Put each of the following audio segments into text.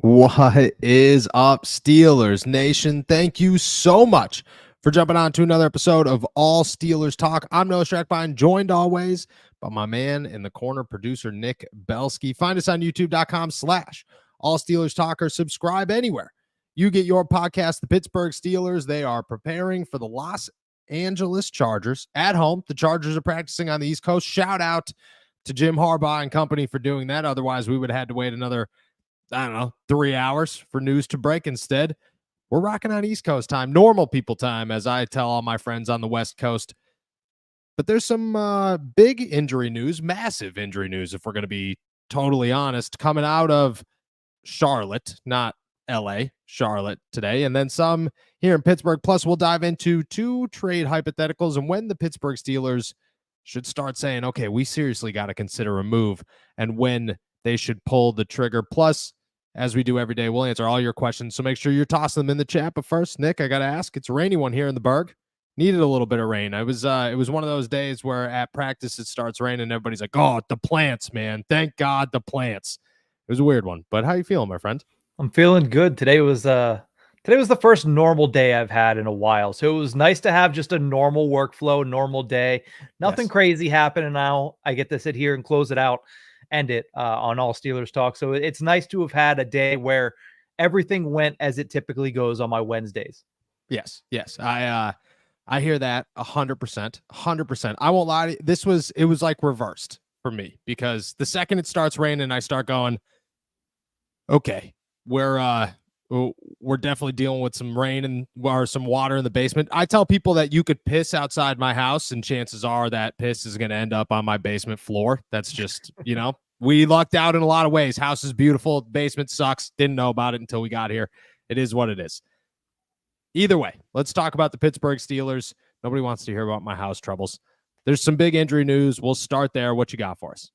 What is up, Steelers Nation? Thank you so much for jumping on to another episode of All Steelers Talk. I'm Noah Strackbine, joined always by my man in the corner, producer Nick Belsky. Find us on youtube.com/All Steelers Talk or subscribe anywhere you get your podcast. The Pittsburgh Steelers, they are preparing for the Los Angeles Chargers at home. The Chargers are practicing on the East Coast. Shout out to Jim Harbaugh and company for doing that. Otherwise, we would have had to wait another 3 hours for news to break. Instead, we're rocking on East Coast time, normal people time, as I tell all my friends on the West Coast. But there's some big injury news, massive injury news, if we're going to be totally honest, coming out of Charlotte, not LA, Charlotte today, and then some here in Pittsburgh. Plus, we'll dive into two trade hypotheticals and when the Pittsburgh Steelers should start saying, okay, we seriously got to consider a move, and when they should pull the trigger. Plus, as we do every day, we'll answer all your questions. So make sure you're tossing them in the chat. But first, Nick, I got to ask, it's a rainy one here in the Berg. Needed a little bit of rain. It was one of those days where at practice it starts raining and everybody's like, oh, the plants, man. Thank God the plants. It was a weird one. But how you feeling, my friend? I'm feeling good. Today was the first normal day I've had in a while. So it was nice to have just a normal workflow, normal day. Nothing crazy happened, and now I get to sit here and close it out, end it on All Steelers Talk. So it's nice to have had a day where everything went as it typically goes on my Wednesdays. Yes. I hear that 100%. 100%. I won't lie to you. It was like reversed for me, because the second it starts raining, I start going, okay, we're definitely dealing with some rain or some water in the basement. I tell people that you could piss outside my house, and chances are that piss is going to end up on my basement floor. That's just, we lucked out in a lot of ways. House is beautiful. Basement sucks. Didn't know about it until we got here. It is what it is. Either way, let's talk about the Pittsburgh Steelers. Nobody wants to hear about my house troubles. There's some big injury news. We'll start there. What you got for us?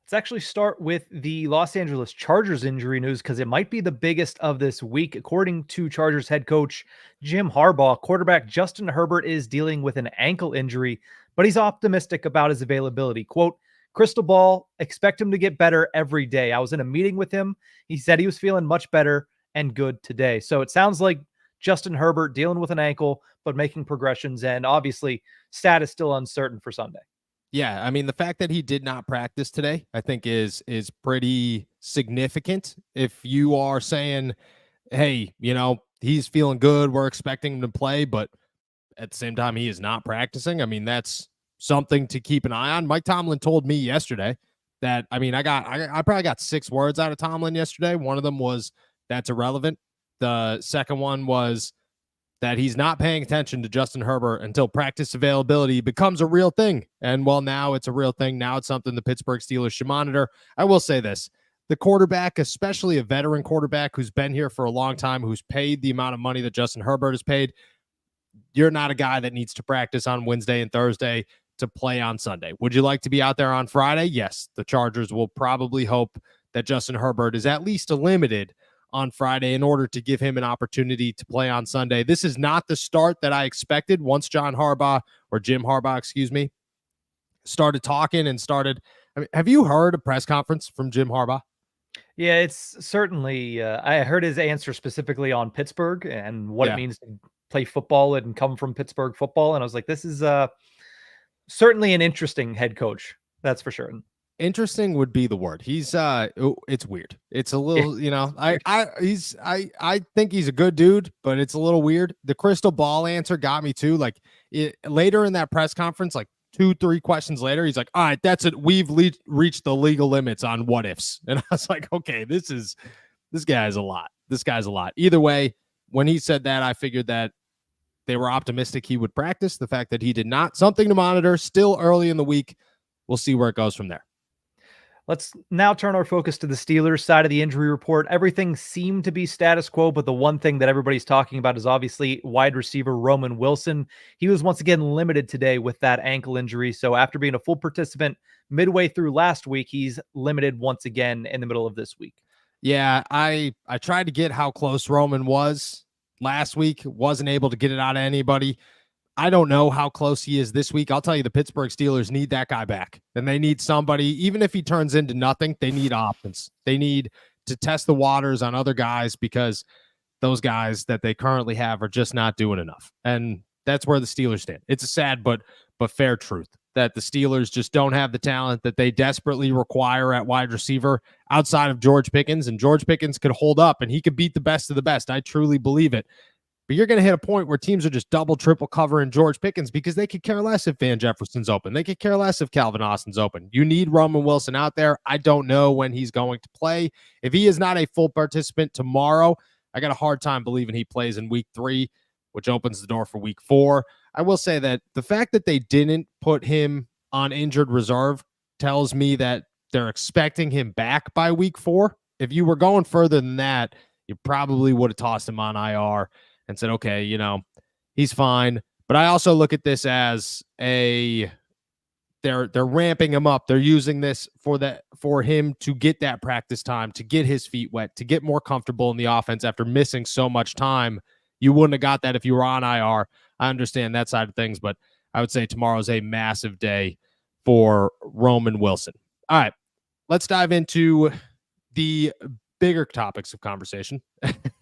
Let's actually start with the Los Angeles Chargers injury news, because it might be the biggest of this week. According to Chargers head coach Jim Harbaugh, quarterback Justin Herbert is dealing with an ankle injury, but he's optimistic about his availability. Quote, crystal ball, expect him to get better every day. I was in a meeting with him. He said he was feeling much better and good today. So it sounds like Justin Herbert dealing with an ankle, but making progressions, and obviously status still uncertain for Sunday. Yeah, I mean, the fact that he did not practice today, I think is pretty significant. If you are saying, hey, he's feeling good, we're expecting him to play, but at the same time, he is not practicing. I mean, that's something to keep an eye on. Mike Tomlin told me yesterday that, I probably got 6 words out of Tomlin yesterday. One of them was, that's irrelevant. The second one was that he's not paying attention to Justin Herbert until practice availability becomes a real thing. And well, now it's a real thing. Now it's something the Pittsburgh Steelers should monitor. I will say this, the quarterback, especially a veteran quarterback who's been here for a long time, who's paid the amount of money that Justin Herbert has paid, you're not a guy that needs to practice on Wednesday and Thursday to play on Sunday. Would you like to be out there on Friday? Yes, the Chargers will probably hope that Justin Herbert is at least limited on Friday in order to give him an opportunity to play on Sunday. This is not the start that I expected once Jim Harbaugh, started talking and started. I mean, have you heard a press conference from Jim Harbaugh? Yeah, it's certainly, I heard his answer specifically on Pittsburgh and what it means to play football and come from Pittsburgh football. And I was like, this is certainly an interesting head coach. That's for sure. Interesting would be the word. He's it's weird. It's a little, I think he's a good dude, but it's a little weird. The crystal ball answer got me too. Like later in that press conference, like 2-3 questions later, he's like, all right, that's it. We've reached the legal limits on what ifs. And I was like, okay, this guy's a lot. This guy's a lot. Either way, when he said that, I figured that they were optimistic he would practice. The fact that he did not, something to monitor. Still early in the week. We'll see where it goes from there. Let's now turn our focus to the Steelers side of the injury report. Everything seemed to be status quo, but the one thing that everybody's talking about is obviously wide receiver Roman Wilson. He was once again limited today with that ankle injury. So after being a full participant midway through last week, he's limited once again in the middle of this week. Yeah, I tried to get how close Roman was last week. Wasn't able to get it out of anybody. I don't know how close he is this week. I'll tell you, the Pittsburgh Steelers need that guy back. And they need somebody, even if he turns into nothing, they need offense. They need to test the waters on other guys because those guys that they currently have are just not doing enough. And that's where the Steelers stand. It's a sad but fair truth that the Steelers just don't have the talent that they desperately require at wide receiver outside of George Pickens. And George Pickens could hold up and he could beat the best of the best. I truly believe it. But you're going to hit a point where teams are just double, triple covering George Pickens because they could care less if Van Jefferson's open. They could care less if Calvin Austin's open. You need Roman Wilson out there. I don't know when he's going to play. If he is not a full participant tomorrow, I got a hard time believing he plays in week 3, which opens the door for week 4. I will say that the fact that they didn't put him on injured reserve tells me that they're expecting him back by week 4. If you were going further than that, you probably would have tossed him on IR and said, okay, you know, he's fine. But I also look at this as they're ramping him up. They're using this for him to get that practice time, to get his feet wet, to get more comfortable in the offense after missing so much time. You wouldn't have got that if you were on IR. I understand that side of things, but I would say tomorrow's a massive day for Roman Wilson. All right, let's dive into the bigger topics of conversation.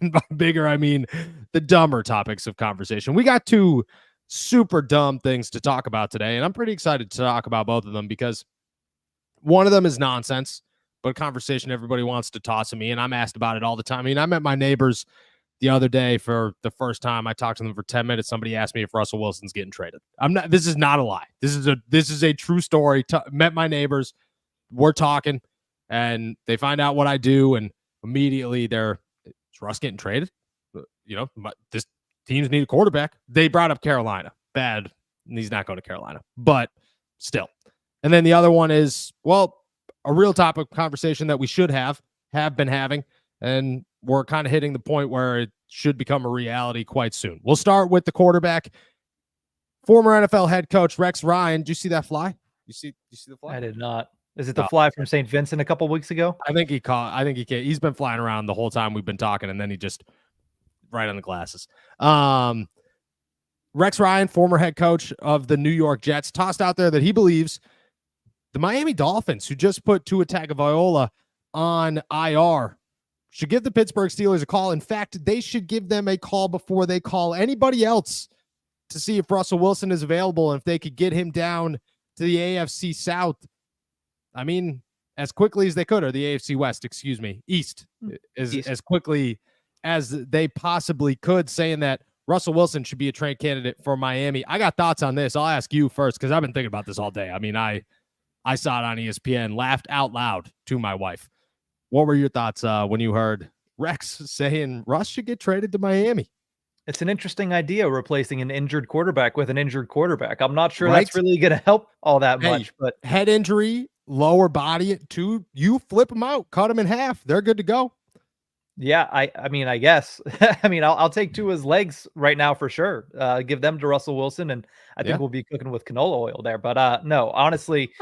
And by bigger, I mean the dumber topics of conversation. We got 2 super dumb things to talk about today, and I'm pretty excited to talk about both of them because one of them is nonsense, but a conversation everybody wants to toss at me, and I'm asked about it all the time. I mean, I met my neighbors the other day for the first time. I talked to them for 10 minutes. Somebody asked me if Russell Wilson's getting traded. This is not a lie. This is a true story. Met my neighbors. We're talking, and they find out what I do, and immediately is Russ getting traded? You know, this teams need a quarterback. They brought up Carolina. Bad. He's not going to Carolina, but still. And then the other one is, well, a real topic of conversation that we should have been having, and we're kind of hitting the point where it should become a reality quite soon. We'll start with the quarterback. Former NFL head coach Rex Ryan. Did you see that fly? You see the fly? I did not. Is it the fly from St. Vincent a couple weeks ago? I think he's been flying around the whole time we've been talking, and then he just right on the glasses. Rex Ryan, former head coach of the New York Jets, tossed out there that he believes the Miami Dolphins, who just put Tua Tagovailoa on IR, should give the Pittsburgh Steelers a call. In fact, they should give them a call before they call anybody else to see if Russell Wilson is available and if they could get him down to the AFC South. I mean, as quickly as they could, or the AFC West, East, as quickly as they possibly could, saying that Russell Wilson should be a trade candidate for Miami. I got thoughts on this. I'll ask you first because I've been thinking about this all day. I mean, I saw it on ESPN, laughed out loud to my wife. What were your thoughts when you heard Rex saying Russ should get traded to Miami? It's an interesting idea, replacing an injured quarterback with an injured quarterback. I'm not sure that's really going to help all that much. But head injury, lower body, you flip them out, cut them in half. They're good to go. Yeah, I mean, I guess. I mean, I'll take Tua's legs right now for sure. Give them to Russell Wilson, and I think we'll be cooking with canola oil there. But no, honestly,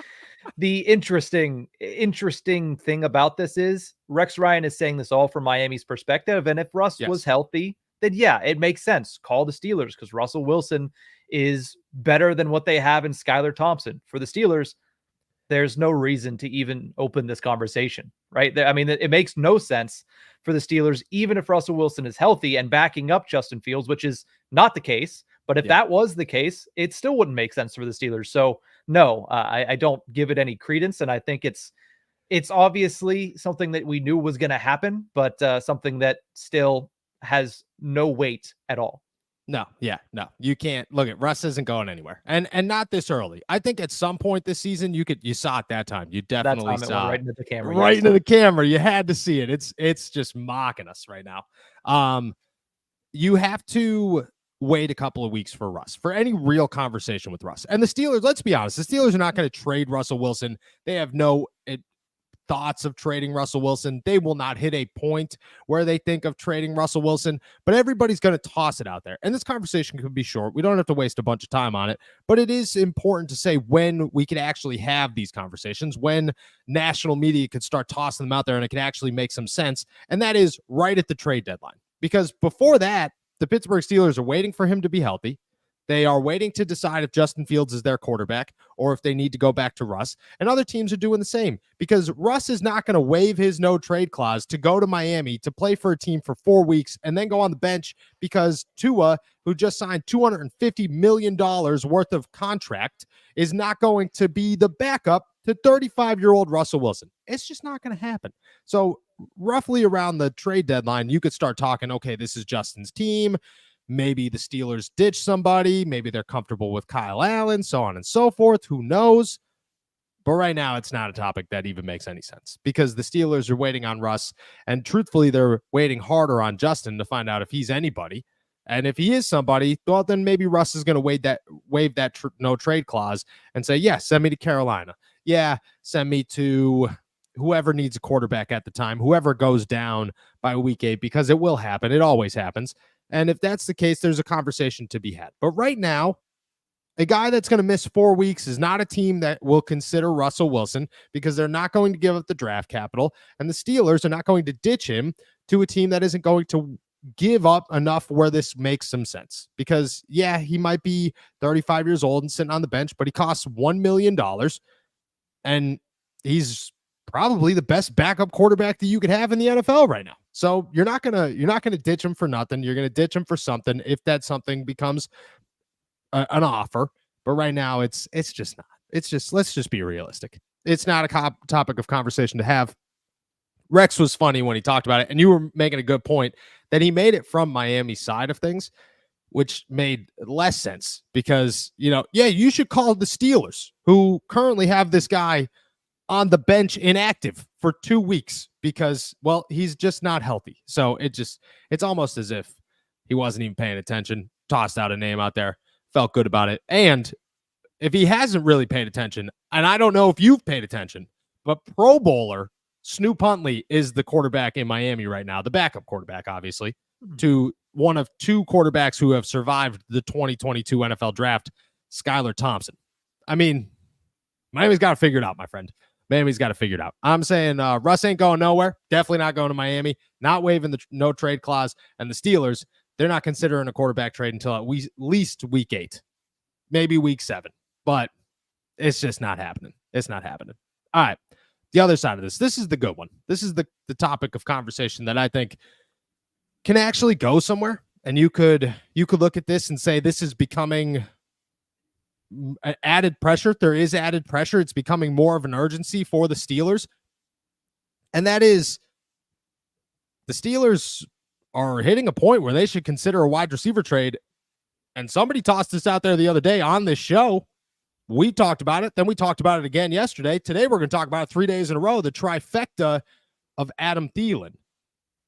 the interesting thing about this is Rex Ryan is saying this all from Miami's perspective. And if Russ was healthy, then yeah, it makes sense. Call the Steelers because Russell Wilson is better than what they have in Skylar Thompson. For the Steelers, there's no reason to even open this conversation, right? I mean, it makes no sense for the Steelers, even if Russell Wilson is healthy and backing up Justin Fields, which is not the case. But if that was the case, it still wouldn't make sense for the Steelers. So no, I don't give it any credence. And I think it's obviously something that we knew was going to happen, but something that still has no weight at all. No, you can't look at Russ isn't going anywhere, and not this early. I think at some point this season you saw it that time. You definitely saw it right into the camera. Right into the camera. You had to see it. It's just mocking us right now. You have to wait a couple of weeks for Russ for any real conversation with Russ and the Steelers. Let's be honest, the Steelers are not going to trade Russell Wilson. They have no thoughts of trading Russell Wilson. They will not hit a point where they think of trading Russell Wilson, but everybody's going to toss it out there. And this conversation could be short. We don't have to waste a bunch of time on it, but it is important to say when we could actually have these conversations, when national media could start tossing them out there and it can actually make some sense. And that is right at the trade deadline, because before that, the Pittsburgh Steelers are waiting for him to be healthy. They are waiting to decide if Justin Fields is their quarterback or if they need to go back to Russ. And other teams are doing the same because Russ is not going to waive his no trade clause to go to Miami to play for a team for 4 weeks and then go on the bench because Tua, who just signed $250 million worth of contract, is not going to be the backup to 35-year-old Russell Wilson. It's just not going to happen. So roughly around the trade deadline, you could start talking, okay, this is Justin's team. Maybe the Steelers ditch somebody. Maybe they're comfortable with Kyle Allen, so on and so forth. Who knows? But right now, it's not a topic that even makes any sense because the Steelers are waiting on Russ. And truthfully, they're waiting harder on Justin to find out if he's anybody. And if he is somebody, well, then maybe Russ is going to waive that no trade clause and say, yeah, send me to Carolina. Yeah, send me to whoever needs a quarterback at the time, whoever goes down by week 8, because it will happen. It always happens. And if that's the case, there's a conversation to be had. But right now, a guy that's going to miss 4 weeks is not a team that will consider Russell Wilson because they're not going to give up the draft capital. And the Steelers are not going to ditch him to a team that isn't going to give up enough where this makes some sense. Because, yeah, he might be 35 years old and sitting on the bench, but he costs $1 million. And he's probably the best backup quarterback that you could have in the NFL right now. So you're not gonna ditch him for nothing. You're gonna ditch him for something if that something becomes an offer. But right now, it's just not. It's just, let's just be realistic. It's not a topic of conversation to have. Rex was funny when he talked about it, and you were making a good point that he made it from Miami's side of things, which made less sense because, you should call the Steelers, who currently have this guy on the bench inactive for 2 weeks because, well, he's just not healthy. So it's almost as if he wasn't even paying attention, tossed out a name out there, felt good about it. And if he hasn't really paid attention, and I don't know if you've paid attention, but Pro Bowler Snoop Huntley is the quarterback in Miami right now, the backup quarterback, obviously, to one of 2 quarterbacks who have survived the 2022 NFL draft, Skylar Thompson. I mean, Miami's got to figure it out, my friend. Miami's got to figure it out. I'm saying Russ ain't going nowhere. Definitely not going to Miami. Not waiving the no trade clause. And the Steelers, they're not considering a quarterback trade until at least week 8, maybe week 7. But it's just not happening. It's not happening. All right. The other side of this is the good one. This is the topic of conversation that I think can actually go somewhere. And you could look at this and say this is becoming added pressure. There is added pressure. It's becoming more of an urgency for the Steelers. And that is the Steelers are hitting a point where they should consider a wide receiver trade. And somebody tossed this out there the other day on this show. We talked about it. Then we talked about it again yesterday. Today, we're going to talk about it 3 days in a row. The trifecta of Adam Thielen.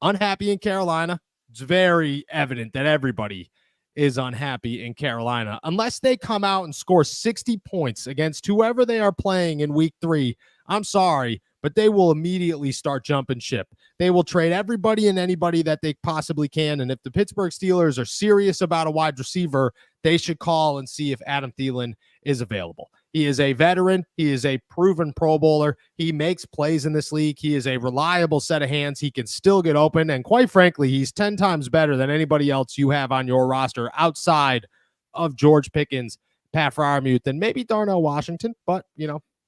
Unhappy in Carolina. It's very evident that everybody is unhappy in Carolina. Unless they come out and score 60 points against whoever they are playing in week 3, I'm sorry, but they will immediately start jumping ship. They will trade everybody and anybody that they possibly can. And if the Pittsburgh Steelers are serious about a wide receiver, they should call and see if Adam Thielen is available. He is a veteran. He is a proven Pro Bowler. He makes plays in this league. He is a reliable set of hands. He can still get open. And quite frankly, he's 10 times better than anybody else you have on your roster outside of George Pickens, Pat Freiermuth, and maybe Darnell Washington. But,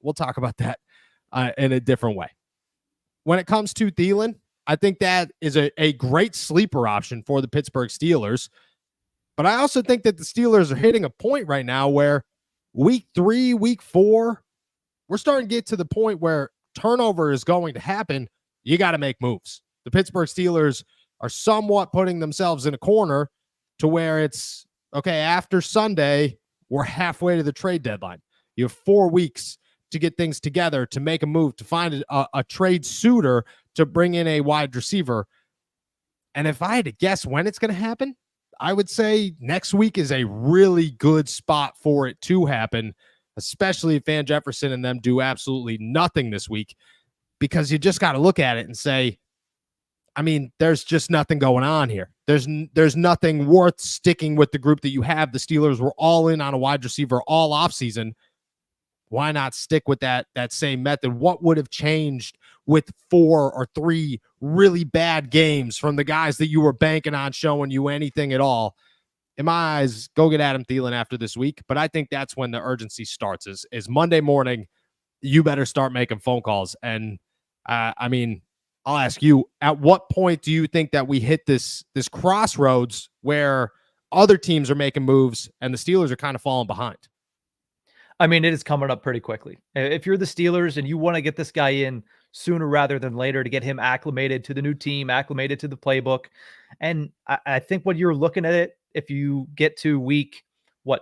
we'll talk about that in a different way. When it comes to Thielen, I think that is a great sleeper option for the Pittsburgh Steelers. But I also think that the Steelers are hitting a point right now where week 3, week 4, we're starting to get to the point where turnover is going to happen. You got to make moves. The Pittsburgh Steelers are somewhat putting themselves in a corner to where it's, okay, after Sunday, we're halfway to the trade deadline. You have 4 weeks to get things together, to make a move, to find a trade suitor to bring in a wide receiver. And if I had to guess when it's going to happen, I would say next week is a really good spot for it to happen, especially if Van Jefferson and them do absolutely nothing this week, because you just got to look at it and say, I mean, there's just nothing going on here. There's nothing worth sticking with the group that you have. The Steelers were all in on a wide receiver all offseason. Why not stick with that same method? What would have changed with 4 or 3 really bad games from the guys that you were banking on showing you anything at all? in my eyes, go get Adam Thielen after this week. But I think that's when the urgency starts is Monday morning. You better start making phone calls. And I mean, I'll ask you, at what point do you think that we hit this crossroads where other teams are making moves and the Steelers are kind of falling behind? I mean, it is coming up pretty quickly. If you're the Steelers and you want to get this guy in sooner rather than later to get him acclimated to the new team, acclimated to the playbook. And I think when you're looking at it, if you get to week,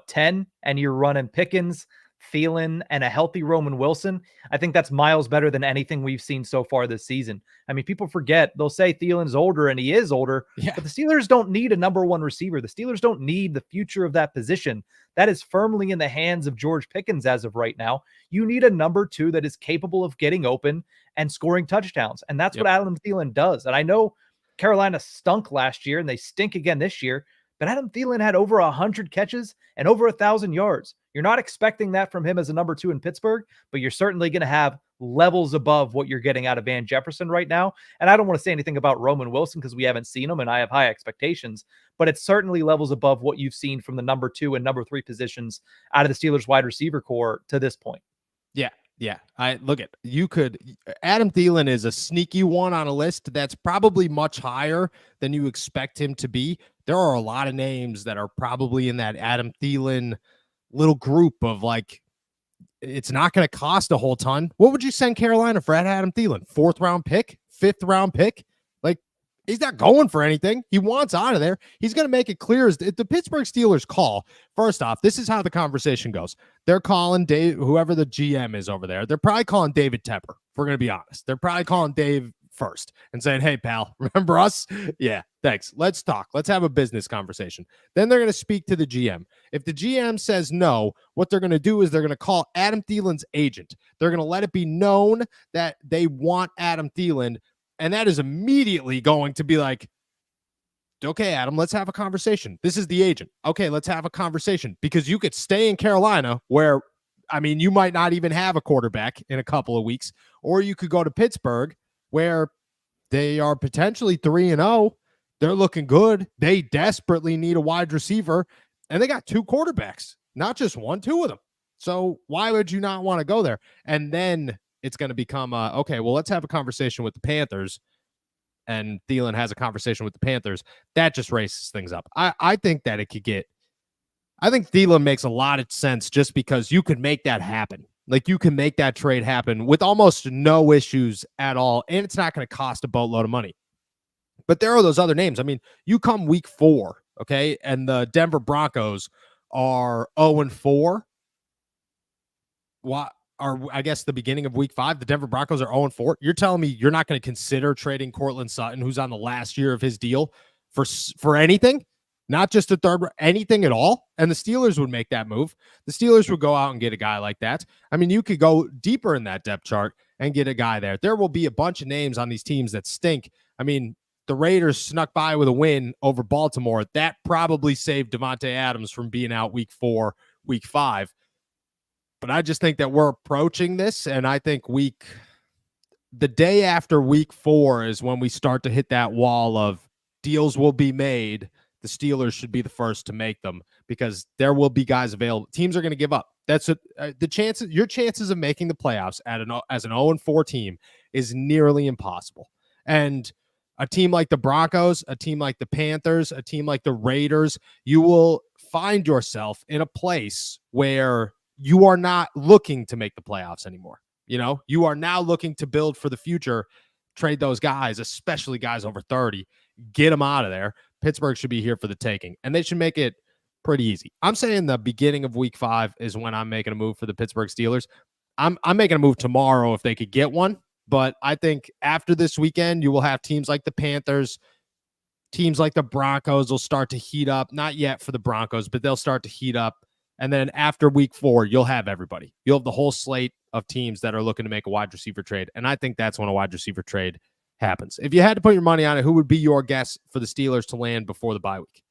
10, and you're running Pickens, Thielen, and a healthy Roman Wilson, I think that's miles better than anything we've seen so far this season. I mean, people forget, they'll say Thielen's older, and he is older, but the Steelers don't need a number one receiver. The Steelers don't need the future of that position. That is firmly in the hands of George Pickens as of right now. You need a number two that is capable of getting open and scoring touchdowns. And that's what Adam Thielen does. And I know Carolina stunk last year and they stink again this year, but Adam Thielen had over 100 catches and over 1,000 yards. You're not expecting that from him as a number two in Pittsburgh, but you're certainly going to have levels above what you're getting out of Van Jefferson right now. And I don't want to say anything about Roman Wilson because we haven't seen him and I have high expectations, but it's certainly levels above what you've seen from the number two and number three positions out of the Steelers wide receiver core to this point. Yeah. Adam Thielen is a sneaky one on a list that's probably much higher than you expect him to be. There are a lot of names that are probably in that Adam Thielen little group of like, it's not going to cost a whole ton. What would you send Carolina for Adam Thielen? 4th round pick, 5th round pick? Like, he's not going for anything. He wants out of there. He's going to make it clear as the Pittsburgh Steelers call. First off, this is how the conversation goes. They're calling Dave, whoever the GM is over there. They're probably calling David Tepper. If we're going to be honest. They're probably calling Dave first and saying, hey, pal, remember us? Yeah, thanks. Let's talk. Let's have a business conversation. Then they're going to speak to the GM. If the GM says no, what they're going to do is they're going to call Adam Thielen's agent. They're going to let it be known that they want Adam Thielen. And that is immediately going to be like, okay, Adam, let's have a conversation. This is the agent. Okay, let's have a conversation because you could stay in Carolina where, I mean, you might not even have a quarterback in a couple of weeks, or you could go to Pittsburgh where they are potentially 3-0. They're looking good. They desperately need a wide receiver, and they got 2 quarterbacks, not just 1, 2 of them. So why would you not want to go there? And then it's going to become, okay, well, let's have a conversation with the Panthers, and Thielen has a conversation with the Panthers. That just races things up. I think that it could get, I think Thielen makes a lot of sense just because you could make that happen. Like, you can make that trade happen with almost no issues at all, and it's not going to cost a boatload of money. But there are those other names. I mean, you come week 4, okay, and the Denver Broncos are 0-4. What? Or I guess the beginning of week 5, the Denver Broncos are 0-4. You're telling me you're not going to consider trading Cortland Sutton, who's on the last year of his deal, for anything? Not just a third, anything at all? And the Steelers would make that move. The Steelers would go out and get a guy like that. I mean, you could go deeper in that depth chart and get a guy there. There will be a bunch of names on these teams that stink. I mean, the Raiders snuck by with a win over Baltimore. That probably saved Devontae Adams from being out week 4, week 5. But I just think that we're approaching this, and I think the day after week 4 is when we start to hit that wall of deals will be made. The Steelers should be the first to make them because there will be guys available. Teams are going to give up. That's your chances of making the playoffs as an 0-4 team is nearly impossible. And a team like the Broncos, a team like the Panthers, a team like the Raiders, you will find yourself in a place where you are not looking to make the playoffs anymore. You know, you are now looking to build for the future, trade those guys, especially guys over 30, get them out of there. Pittsburgh should be here for the taking, and they should make it pretty easy. I'm saying the beginning of week 5 is when I'm making a move for the Pittsburgh Steelers. I'm making a move tomorrow if they could get one, but I think after this weekend, you will have teams like the Panthers, teams like the Broncos will start to heat up. Not yet for the Broncos, but they'll start to heat up. And then after week 4, you'll have everybody. You'll have the whole slate of teams that are looking to make a wide receiver trade. And I think that's when a wide receiver trade happens. If you had to put your money on it, who would be your guess for the Steelers to land before the bye week?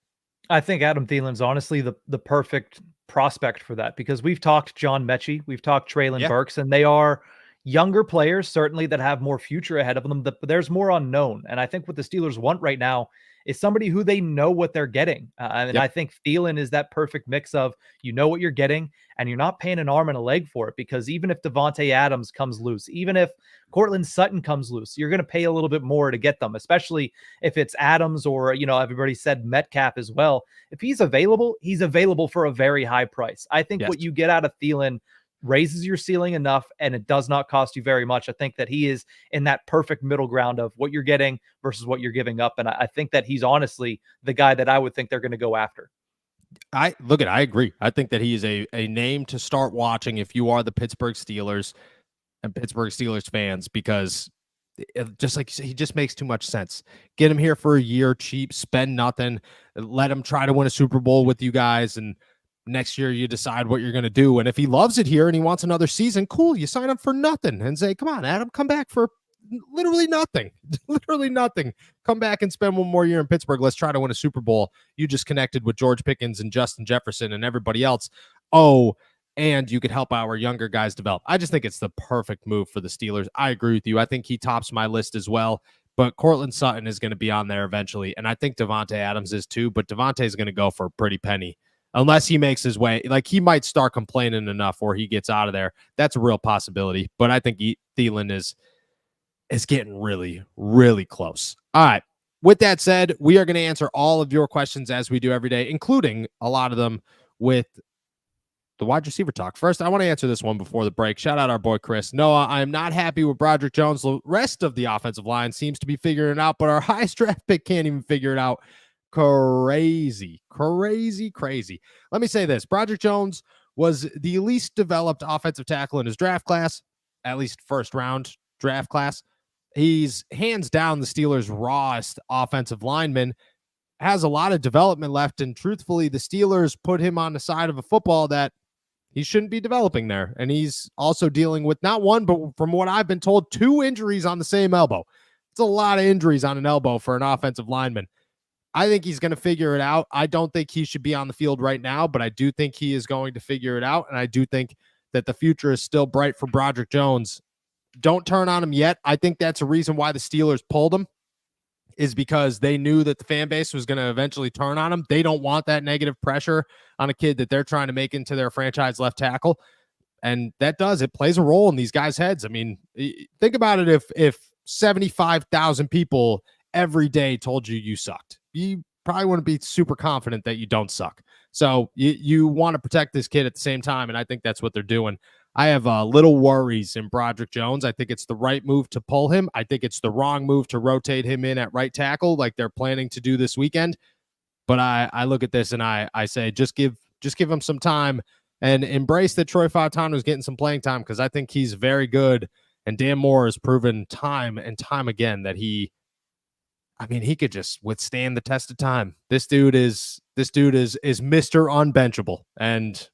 I think Adam Thielen's honestly the perfect prospect for that because we've talked John Mechie, we've talked Treylon Burks, and they are, younger players, certainly, that have more future ahead of them, but there's more unknown. And I think what the Steelers want right now is somebody who they know what they're getting. And Yep. I think Thielen is that perfect mix of, you know what you're getting, and you're not paying an arm and a leg for it, because even if Devontae Adams comes loose, even if Cortland Sutton comes loose, you're going to pay a little bit more to get them, especially if it's Adams or, everybody said Metcalf as well. If he's available for a very high price. I think Yes. what you get out of Thielen raises your ceiling enough, and it does not cost you very much. I think that he is in that perfect middle ground of what you're getting versus what you're giving up. And I think that he's honestly the guy that I would think they're going to go after. I agree. I think that he is a name to start watching if you are the Pittsburgh Steelers and Pittsburgh Steelers fans, because just like he just makes too much sense. Get him here for a year, cheap, spend nothing, let him try to win a Super Bowl with you guys, and next year you decide what you're going to do. And if he loves it here and he wants another season, cool, you sign up for nothing and say, come on, Adam, come back for literally nothing. Literally nothing. Come back and spend one more year in Pittsburgh. Let's try to win a Super Bowl. You just connected with George Pickens and Justin Jefferson and everybody else. Oh, and you could help our younger guys develop. I just think it's the perfect move for the Steelers. I agree with you. I think he tops my list as well. But Cortland Sutton is going to be on there eventually. And I think Devontae Adams is too. But Devontae is going to go for a pretty penny unless he makes his way. Like, he might start complaining enough or he gets out of there. That's a real possibility. But I think Thielen is getting really, really close. All right. With that said, we are going to answer all of your questions as we do every day, including a lot of them with the wide receiver talk. First, I want to answer this one before the break. Shout out our boy Chris. Noah, I am not happy with Broderick Jones. The rest of the offensive line seems to be figuring it out, but our highest draft pick can't even figure it out. Crazy. Let me say this. Broderick Jones was the least developed offensive tackle in his draft class, at least first round draft class. He's hands down the Steelers' rawest offensive lineman, has a lot of development left, and truthfully, the Steelers put him on the side of a football that he shouldn't be developing there. And he's also dealing with not one, but from what I've been told, 2 injuries on the same elbow. It's a lot of injuries on an elbow for an offensive lineman. I think he's going to figure it out. I don't think he should be on the field right now, but I do think he is going to figure it out. And I do think that the future is still bright for Broderick Jones. Don't turn on him yet. I think that's a reason why the Steelers pulled him, is because they knew that the fan base was going to eventually turn on him. They don't want that negative pressure on a kid that they're trying to make into their franchise left tackle. And it plays a role in these guys' heads. I mean, think about it. If 75,000 people every day told you sucked, you probably wouldn't be super confident that you don't suck. So you want to protect this kid at the same time. And I think that's what they're doing. I have little worries in Broderick Jones. I think it's the right move to pull him. I think it's the wrong move to rotate him in at right tackle like they're planning to do this weekend. But I look at this and I say, just give him some time and embrace that Troy Fautanu is getting some playing time, because I think he's very good. And Dan Moore has proven time and time again that he could just withstand the test of time. This dude is Mr. Unbenchable, and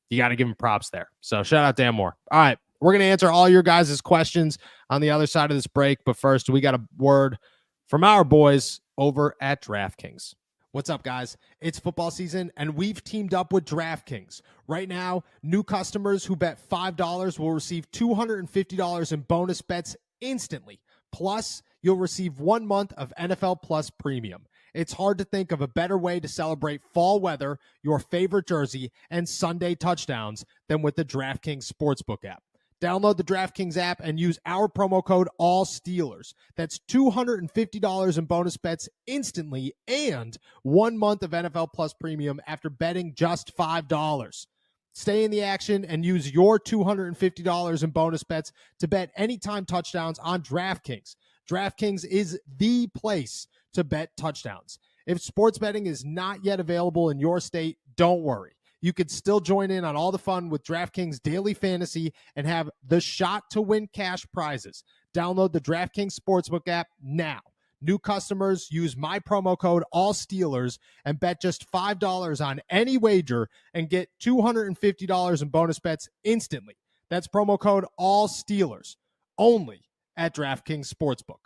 you got to give him props there. So shout out Dan Moore. All right, we're going to answer all your guys' questions on the other side of this break. But first, we got a word from our boys over at DraftKings. What's up, guys? It's football season, and we've teamed up with DraftKings. Right now, new customers who bet $5 will receive $250 in bonus bets instantly. Plus, you'll receive 1 month of NFL Plus Premium. It's hard to think of a better way to celebrate fall weather, your favorite jersey, and Sunday touchdowns than with the DraftKings Sportsbook app. Download the DraftKings app and use our promo code ALLSteelers. That's $250 in bonus bets instantly and 1 month of NFL Plus Premium after betting just $5. Stay in the action and use your $250 in bonus bets to bet anytime touchdowns on DraftKings. DraftKings is the place to bet touchdowns. If sports betting is not yet available in your state, don't worry. You could still join in on all the fun with DraftKings Daily Fantasy and have the shot to win cash prizes. Download the DraftKings Sportsbook app now. New customers use my promo code ALLSteelers and bet just $5 on any wager and get $250 in bonus bets instantly. That's promo code ALLSteelers only at DraftKings Sportsbook.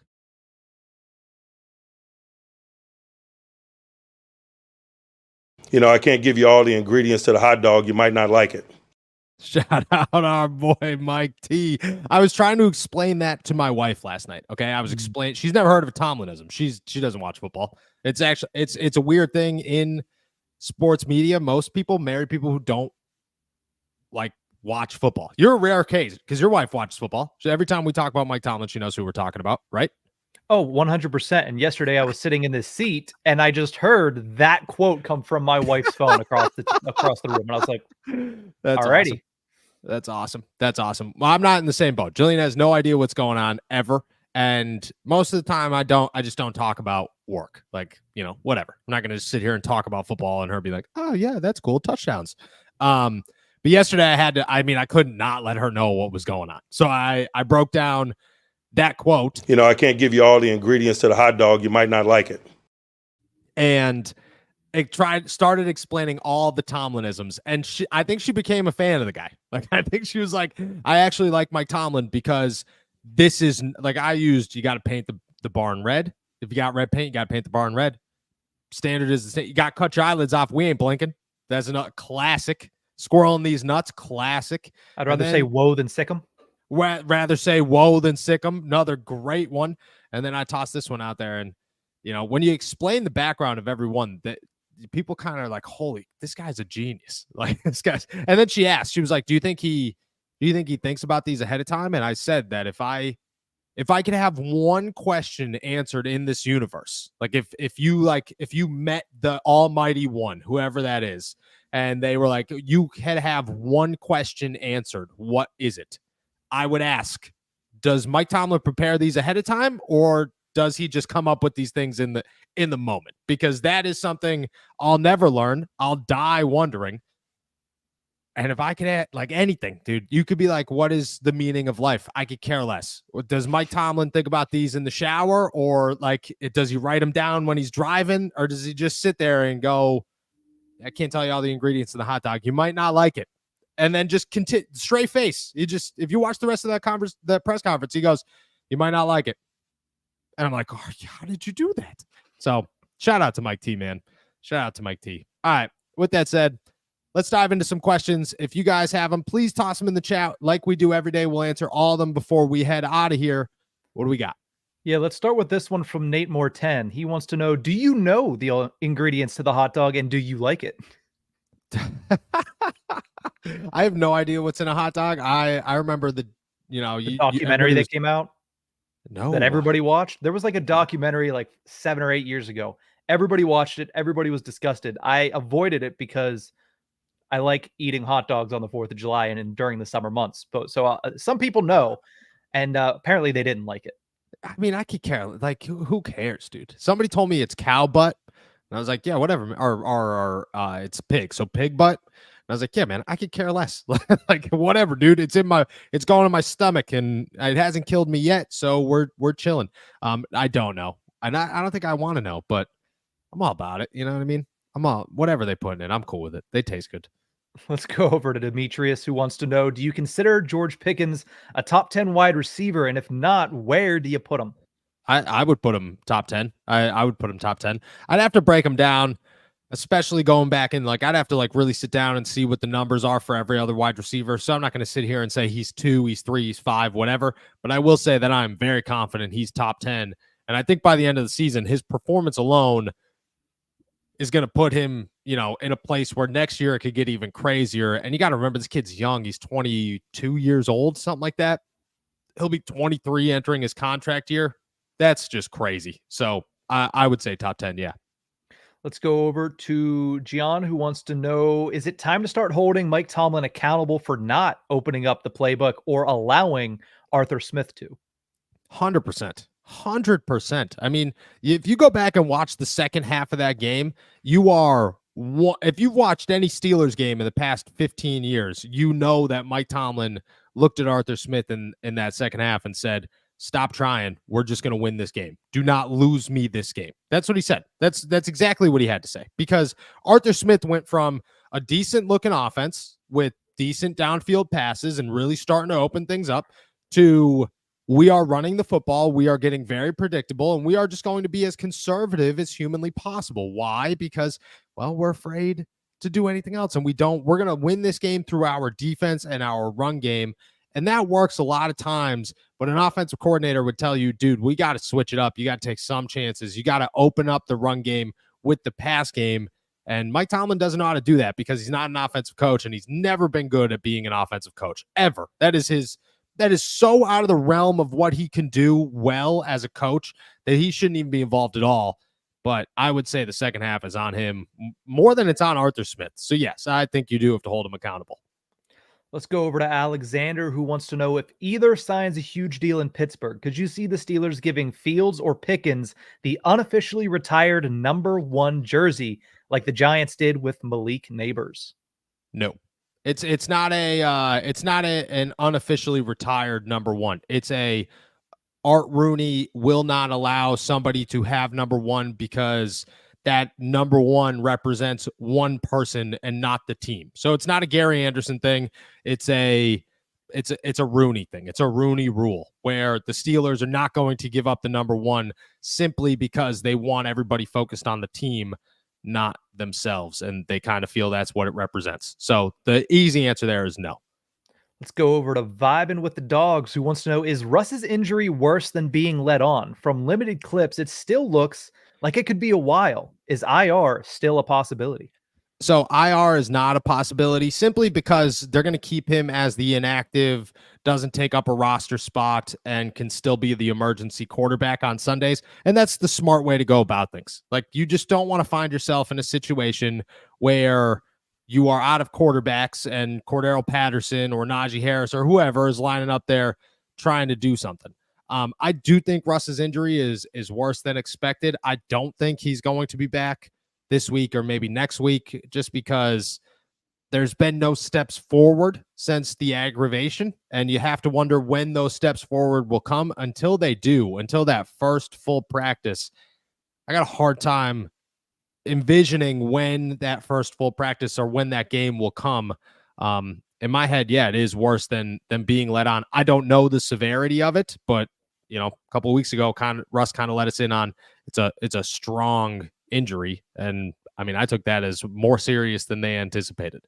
I can't give you all the ingredients to the hot dog. You might not like it. Shout out our boy Mike T. I was trying to explain that to my wife last night. Okay, I was explaining. She's never heard of a Tomlinism. She doesn't watch football. It's actually it's a weird thing in sports media. Most people, married people who don't like watch football. You're a rare case because your wife watches football. So every time we talk about Mike Tomlin, she knows who we're talking about, right? Oh, 100%. And yesterday I was sitting in this seat and I just heard that quote come from my wife's phone across the room. And I was like, That's alrighty. awesome. That's awesome. That's awesome. Well, I'm not in the same boat. Jillian has no idea what's going on ever. And most of the time I just don't talk about work. Like, whatever. I'm not going to sit here and talk about football and her be like, oh yeah, that's cool. Touchdowns. But yesterday I could not let her know what was going on. So I broke down that quote. I can't give you all the ingredients to the hot dog. You might not like it. And it started explaining all the Tomlinisms. And I think she became a fan of the guy. Like, I think she was like, I actually like Mike Tomlin because this is like you got to paint the barn red. If you got red paint, you got to paint the barn red. Standard is the same. You got to cut your eyelids off. We ain't blinking. That's a classic. Squirrel in these nuts. Classic. I'd rather say whoa than sick 'em. Rather say whoa than sick 'em. Another great one. And then I tossed this one out there. And, when you explain the background of everyone, that people kind of like, holy, this guy's a genius. Like, this guy's. And then she asked, she was like, do you think he thinks about these ahead of time? And I said that if I could have one question answered in this universe, like if you met the almighty one, whoever that is, and they were like, you could have one question answered, what is it? I would ask, does Mike Tomlin prepare these ahead of time, or does he just come up with these things in the moment? Because that is something I'll never learn. I'll die wondering. And if I could add like anything, dude, you could be like, what is the meaning of life? I could care less. Does Mike Tomlin think about these in the shower, or like does he write them down when he's driving, or does he just sit there and go, I can't tell you all the ingredients in the hot dog. You might not like it. And then just continue, straight face. If you watch the rest of that press conference, he goes, you might not like it. And I'm like, oh, how did you do that? So shout out to Mike T, man. Shout out to Mike T. All right. With that said, let's dive into some questions. If you guys have them, please toss them in the chat like we do every day. We'll answer all of them before we head out of here. What do we got? Yeah, let's start with this one from Nate Moore 10. He wants to know, do you know the ingredients to the hot dog and do you like it? I have no idea what's in a hot dog. I remember the documentary that came out. No, that everybody watched. There was like a documentary like 7 or 8 years ago. Everybody watched it. Everybody was disgusted. I avoided it because I like eating hot dogs on the 4th of July and during the summer months. But so some people know, and apparently they didn't like it. I mean, I could care. Like, who cares, dude? Somebody told me it's cow butt, and I was like, yeah, whatever. Or it's pig. So pig butt. And I was like, yeah, man, I could care less. Like, whatever, dude. It's going in my stomach, and it hasn't killed me yet. So we're chilling. I don't know, and I don't think I want to know, but I'm all about it. You know what I mean? I'm all whatever they put in it. I'm cool with it. They taste good. Let's go over to Demetrius, who wants to know, do you consider George Pickens a top 10 wide receiver? And if not, where do you put him? I would put him top 10. I would put him top 10. I'd have to break him down, especially going back and I'd have to really sit down and see what the numbers are for every other wide receiver. So I'm not going to sit here and say he's 2, he's 3, he's 5, whatever. But I will say that I'm very confident he's top 10. And I think by the end of the season, his performance alone is going to put him, in a place where next year it could get even crazier. And you got to remember, this kid's young. He's 22 years old, something like that. He'll be 23 entering his contract year. That's just crazy. So I would say top 10. Yeah. Let's go over to Gian, who wants to know, is it time to start holding Mike Tomlin accountable for not opening up the playbook or allowing Arthur Smith to? 100%. 100%. I mean, if you go back and watch the second half of that game, if you've watched any Steelers game in the past 15 years, you know that Mike Tomlin looked at Arthur Smith in that second half and said, stop trying. We're just going to win this game. Do not lose me this game. That's what he said. That's exactly what he had to say, because Arthur Smith went from a decent looking offense with decent downfield passes and really starting to open things up to, we are running the football. We are getting very predictable, and we are just going to be as conservative as humanly possible. Why? Because, well, we're afraid to do anything else. And we're going to win this game through our defense and our run game. And that works a lot of times, but an offensive coordinator would tell you, dude, we got to switch it up. You got to take some chances. You got to open up the run game with the pass game. And Mike Tomlin doesn't know how to do that because he's not an offensive coach, and he's never been good at being an offensive coach ever. That is so out of the realm of what he can do well as a coach that he shouldn't even be involved at all. But I would say the second half is on him more than it's on Arthur Smith. So yes, I think you do have to hold him accountable. Let's go over to Alexander, who wants to know if either signs a huge deal in Pittsburgh. Could you see the Steelers giving Fields or Pickens the unofficially retired number 1 jersey like the Giants did with Malik Neighbors? No, it's not an unofficially retired number 1. It's a Art Rooney will not allow somebody to have number 1 because that number 1 represents one person and not the team. So it's not a Gary Anderson thing. It's a Rooney thing. It's a Rooney rule where the Steelers are not going to give up the number 1 simply because they want everybody focused on the team, not themselves. And they kind of feel that's what it represents. So the easy answer there is no. Let's go over to Vibin with the Dogs, who wants to know, is Russ's injury worse than being let on? From limited clips, it still looks like it could be a while. Is IR still a possibility? So IR is not a possibility simply because they're going to keep him as the inactive, doesn't take up a roster spot, and can still be the emergency quarterback on Sundays. And that's the smart way to go about things. Like, you just don't want to find yourself in a situation where you are out of quarterbacks and Cordero Patterson or Najee Harris or whoever is lining up there trying to do something. I do think Russ's injury is worse than expected. I don't think he's going to be back this week or maybe next week, just because there's been no steps forward since the aggravation. And you have to wonder when those steps forward will come. Until they do, until that first full practice, I got a hard time envisioning when that first full practice or when that game will come. In my head, yeah, it is worse than being let on. I don't know the severity of it, but a couple of weeks ago, Russ kind of let us in on it's a strong injury, and I mean, I took that as more serious than they anticipated.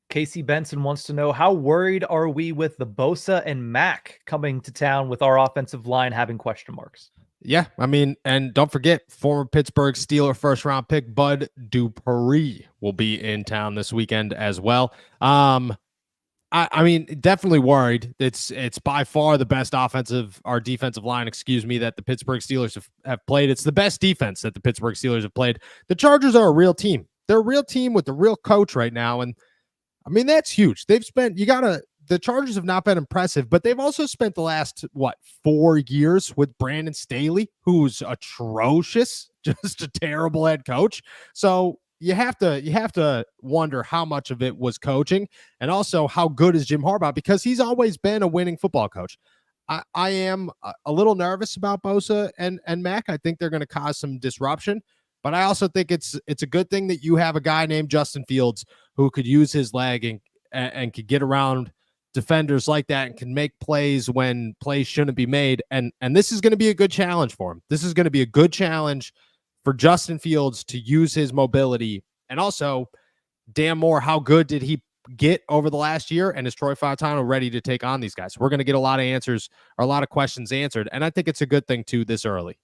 Casey Benson wants to know, how worried are we with the Bosa and Mack coming to town with our offensive line having question marks? Yeah, I mean, and don't forget, former Pittsburgh Steeler first-round pick Bud Dupree will be in town this weekend as well. I mean, definitely worried. It's by far the best defensive line, that the Pittsburgh Steelers have played. It's the best defense that the Pittsburgh Steelers have played. The Chargers are a real team. They're a real team with a real coach right now, and I mean, that's huge. The Chargers have not been impressive, but they've also spent the last 4 years with Brandon Staley, who's atrocious, just a terrible head coach. So you have to wonder how much of it was coaching, and also how good is Jim Harbaugh, because he's always been a winning football coach. I am a little nervous about Bosa and Mack. I think they're going to cause some disruption, but I also think it's a good thing that you have a guy named Justin Fields who could use his leg and could get around defenders like that and can make plays when plays shouldn't be made. And this is going to be a good challenge for him. This is going to be a good challenge for Justin Fields to use his mobility. And also, Dan Moore, how good did he get over the last year? And is Troy Fautano ready to take on these guys? We're going to get a lot of answers or a lot of questions answered. And I think it's a good thing too this early.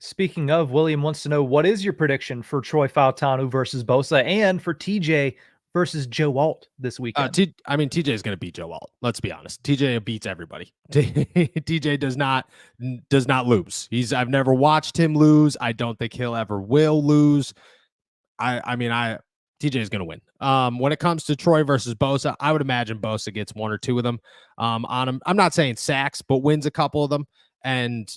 Speaking of, William wants to know, what is your prediction for Troy Fautanu versus Bosa and for TJ versus Joe Alt this weekend? TJ is going to beat Joe Alt. Let's be honest. TJ beats everybody. TJ does not lose. I've never watched him lose. I don't think he'll ever will lose. TJ is going to win. When it comes to Troy versus Bosa, I would imagine Bosa gets 1 or 2 of them on him. I'm not saying sacks, but wins a couple of them. And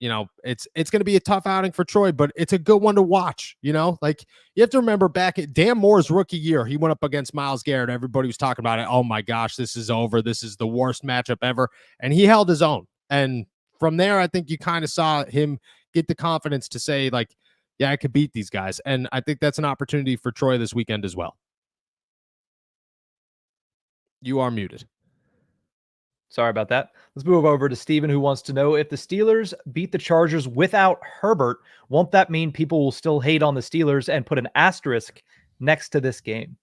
it's going to be a tough outing for Troy, but it's a good one to watch. Like, you have to remember back at Dan Moore's rookie year, he went up against Myles Garrett. Everybody was talking about it. Oh my gosh, this is over. This is the worst matchup ever. And he held his own. And from there, I think you kind of saw him get the confidence to say, like, yeah, I could beat these guys. And I think that's an opportunity for Troy this weekend as well. You are muted. Sorry about that. Let's move over to Steven, who wants to know, if the Steelers beat the Chargers without Herbert, won't that mean people will still hate on the Steelers and put an asterisk next to this game?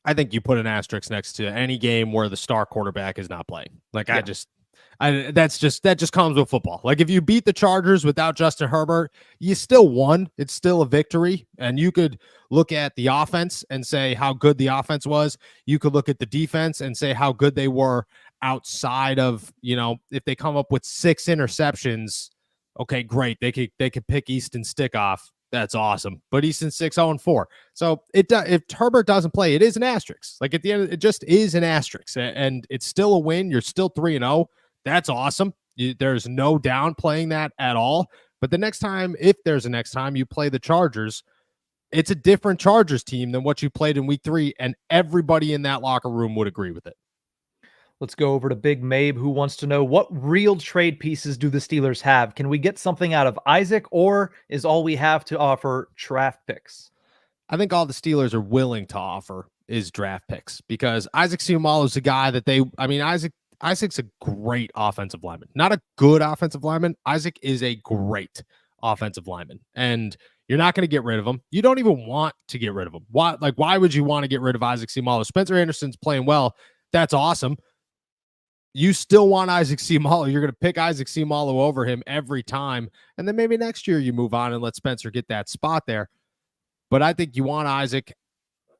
I think you put an asterisk next to any game where the star quarterback is not playing. Like, Yeah. that just comes with football. Like, if you beat the Chargers without Justin Herbert, you still won. It's still a victory. And you could look at the offense and say how good the offense was. You could look at the defense and say how good they were outside of, if they come up with 6 interceptions, okay, great. They could pick Easton Stick off. That's awesome. But Easton's 6-0-4. So if Herbert doesn't play, it is an asterisk. Like, at the end, it just is an asterisk. And it's still a win. You're still 3-0. That's awesome. There's no downplaying that at all. But the next time, if there's a next time you play the Chargers, it's a different Chargers team than what you played in week 3. And everybody in that locker room would agree with it. Let's go over to Big Mabe, who wants to know, what real trade pieces do the Steelers have? Can we get something out of Isaac, or is all we have to offer draft picks? I think all the Steelers are willing to offer is draft picks, because Isaac Seumalo is a guy that Isaac's a great offensive lineman. Not a good offensive lineman. Isaac is a great offensive lineman. And you're not going to get rid of him. You don't even want to get rid of him. Why would you want to get rid of Isaac Seumalo? Spencer Anderson's playing well. That's awesome. You still want Isaac Seumalo. You're going to pick Isaac Seumalo over him every time. And then maybe next year you move on and let Spencer get that spot there. But I think you want Isaac.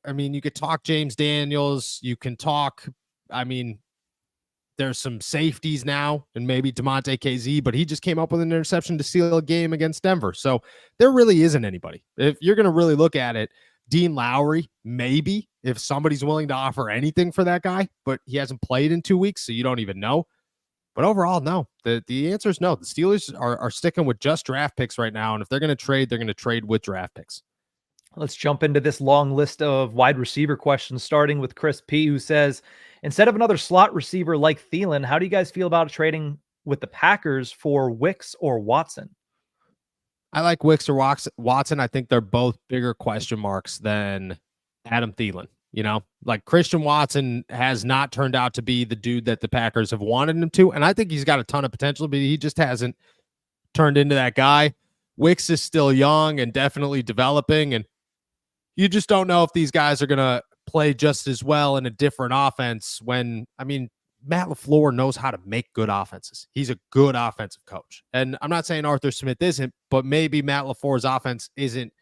I mean, you could talk James Daniels. You can talk, there's some safeties now, and maybe DeMonte KZ, but he just came up with an interception to seal a game against Denver. So there really isn't anybody. If you're going to really look at it, Dean Lowry, maybe, if somebody's willing to offer anything for that guy, but he hasn't played in 2 weeks, so you don't even know. But overall, no. The answer is no. The Steelers are sticking with just draft picks right now, and if they're going to trade, they're going to trade with draft picks. Let's jump into this long list of wide receiver questions, starting with Chris P., who says, instead of another slot receiver like Thielen, how do you guys feel about trading with the Packers for Wicks or Watson? I like Wicks or Watson. I think they're both bigger question marks than Adam Thielen. Like, Christian Watson has not turned out to be the dude that the Packers have wanted him to. And I think he's got a ton of potential, but he just hasn't turned into that guy. Wicks is still young and definitely developing. And you just don't know if these guys are going to play just as well in a different offense when, Matt LaFleur knows how to make good offenses. He's a good offensive coach. And I'm not saying Arthur Smith isn't, but maybe Matt LaFleur's offense isn't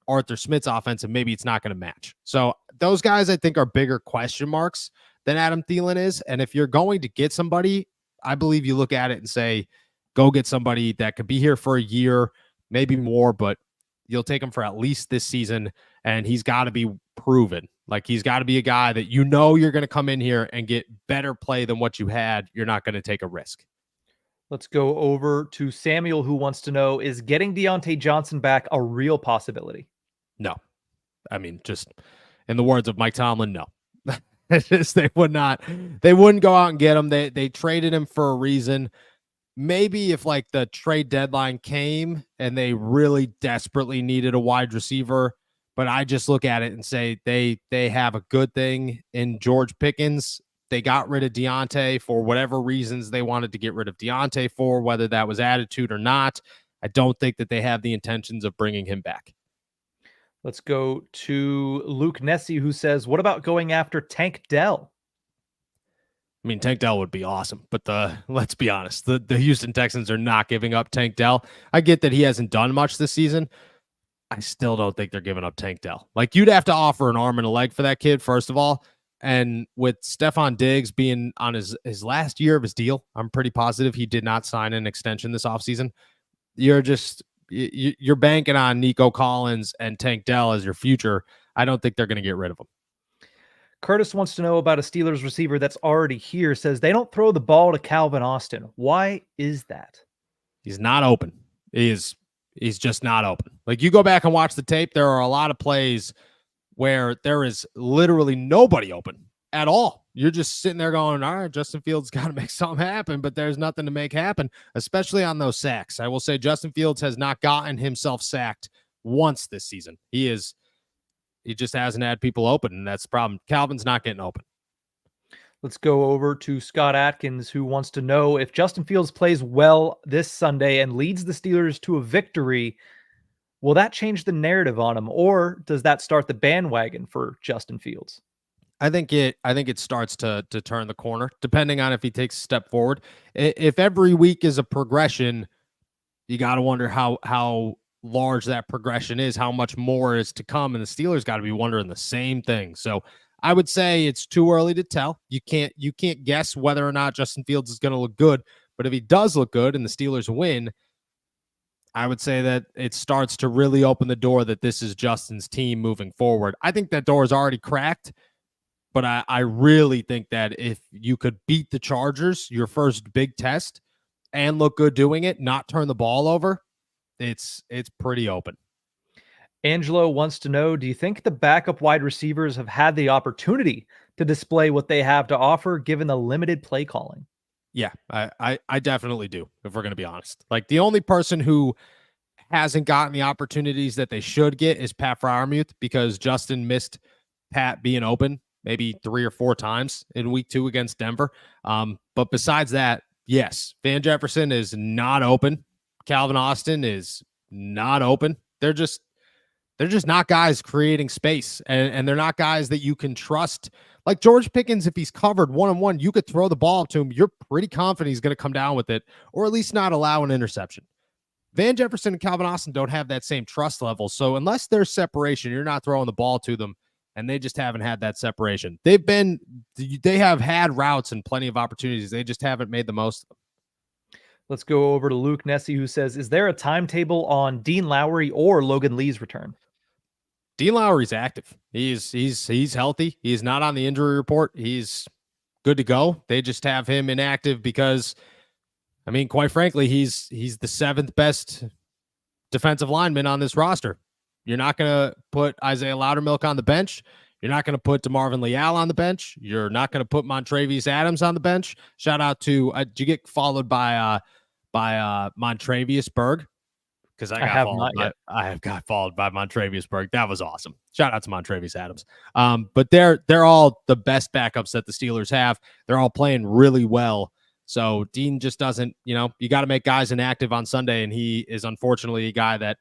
Arthur Smith's offense, and maybe it's not going to match. So those guys, I think, are bigger question marks than Adam Thielen is. And if you're going to get somebody, I believe you look at it and say, go get somebody that could be here for a year, maybe more, but you'll take him for at least this season. And he's got to be proven. Like, he's got to be a guy that you're going to come in here and get better play than what you had. You're not going to take a risk. Let's go over to Samuel, who wants to know, is getting Deontay Johnson back a real possibility? No. Just in the words of Mike Tomlin, no. They wouldn't go out and get him. They traded him for a reason. Maybe if the trade deadline came and they really desperately needed a wide receiver, but I just look at it and say they have a good thing in George Pickens. They got rid of Deontay for whatever reasons they wanted to get rid of Deontay for, whether that was attitude or not. I don't think that they have the intentions of bringing him back. Let's go to Luke Nessie, who says, what about going after Tank Dell? Tank Dell would be awesome, but let's be honest, the Houston Texans are not giving up Tank Dell. I get that he hasn't done much this season. I still don't think they're giving up Tank Dell. Like, you'd have to offer an arm and a leg for that kid, first of all. And with Stephon Diggs being on his last year of his deal, I'm pretty positive he did not sign an extension this offseason. You're banking on Nico Collins and Tank Dell as your future. I don't think they're going to get rid of him. Curtis wants to know about a Steelers receiver that's already here, says they don't throw the ball to Calvin Austin. Why is that? He's not open. He's just not open. Like, you go back and watch the tape, there are a lot of plays where there is literally nobody open at all. You're just sitting there going, all right, Justin Fields got to make something happen, but there's nothing to make happen, especially on those sacks. I will say Justin Fields has not gotten himself sacked once this season. He just hasn't had people open, and that's the problem. Calvin's not getting open. Let's go over to Scott Atkins, who wants to know, if Justin Fields plays well this Sunday and leads the Steelers to a victory, Will that change the narrative on him, or does that start the bandwagon for Justin Fields? I think it starts to turn the corner, depending on if he takes a step forward. If every week is a progression, you got to wonder how large that progression is, how much more is to come, and the Steelers got to be wondering the same thing. So I would say it's too early to tell. You can't guess whether or not Justin Fields is going to look good, but if he does look good and the Steelers win, I would say that it starts to really open the door that this is Justin's team moving forward. I think that door is already cracked, but I really think that if you could beat the Chargers, your first big test, and look good doing it, not turn the ball over, it's pretty open. Angelo wants to know, do you think the backup wide receivers have had the opportunity to display what they have to offer given the limited play calling? Yeah, I definitely do, if we're going to be honest. Like, the only person who hasn't gotten the opportunities that they should get is Pat Freiermuth, because Justin missed Pat being open maybe 3 or 4 times in week 2 against Denver. But besides that, yes, Van Jefferson is not open. Calvin Austin is not open. They're just not guys creating space, and they're not guys that you can trust. Like George Pickens, if he's covered one-on-one, you could throw the ball up to him. You're pretty confident he's going to come down with it, or at least not allow an interception. Van Jefferson and Calvin Austin don't have that same trust level. So unless there's separation, you're not throwing the ball to them, and they just haven't had that separation. They have had routes and plenty of opportunities. They just haven't made the most of them. Let's go over to Luke Nessie, who says, is there a timetable on Dean Lowry or Logan Lee's return? Dean Lowry's active. He's healthy. He's not on the injury report. He's good to go. They just have him inactive because, I mean, quite frankly, he's the 7th best defensive lineman on this roster. You're not going to put Isaiah Loudermilk on the bench. You're not going to put DeMarvin Leal on the bench. You're not going to put Montravius Adams on the bench. Shout out to did you get followed by Montravius Berg? Because I have got followed by Montravius Berg. That was awesome. Shout out to Montravius Adams. But they're all the best backups that the Steelers have. They're all playing really well. So Dean just doesn't, you got to make guys inactive on Sunday, and he is unfortunately a guy that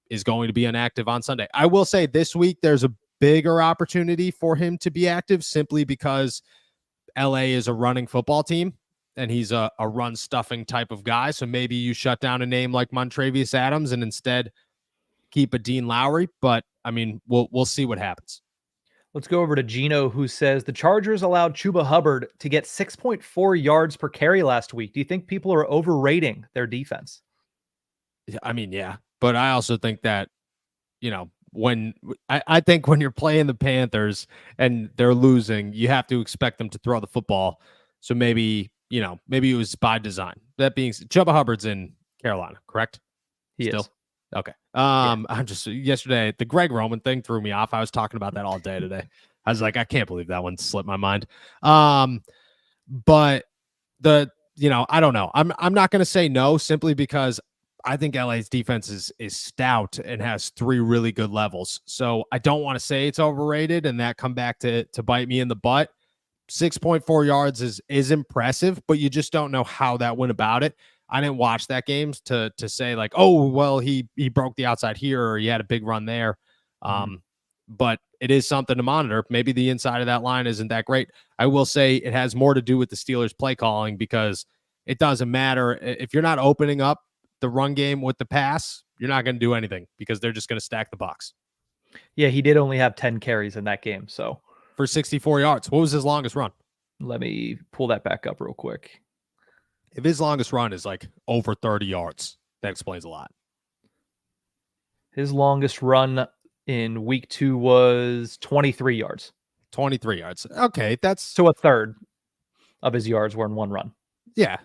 is going to be inactive on Sunday. I will say this week there's a bigger opportunity for him to be active simply because LA is a running football team. And he's a run stuffing type of guy. So maybe you shut down a name like Montravius Adams and instead keep a Dean Lowry. But I mean, we'll see what happens. Let's go over to Gino, who says the Chargers allowed Chuba Hubbard to get 6.4 yards per carry last week. Do you think people are overrating their defense? I mean, yeah. But I also think that, when I think when you're playing the Panthers and they're losing, you have to expect them to throw the football. So maybe it was by design. That being said, Chuba Hubbard's in Carolina, correct? He is. Okay. I'm just yesterday, the Greg Roman thing threw me off. I was talking about that all day today. I was like, I can't believe that one slipped my mind. But I don't know. I'm not going to say no simply because I think LA's defense is stout and has 3 really good levels. So I don't want to say it's overrated and that come back to bite me in the butt. 6.4 yards is impressive, but you just don't know how that went about it. I didn't watch that game to say like, oh, well, he broke the outside here or he had a big run there. But it is something to monitor. Maybe the inside of that line isn't that great. I will say it has more to do with the Steelers play calling because it doesn't matter. If you're not opening up the run game with the pass, you're not going to do anything because they're just going to stack the box. Yeah, he did only have 10 carries in that game, so. For 64 yards. What was his longest run? Let me pull that back up real quick. If his longest run is like over 30 yards, that explains a lot. His longest run in week 2 was 23 yards. 23 yards. Okay, that's so a third of his yards were in one run. Yeah.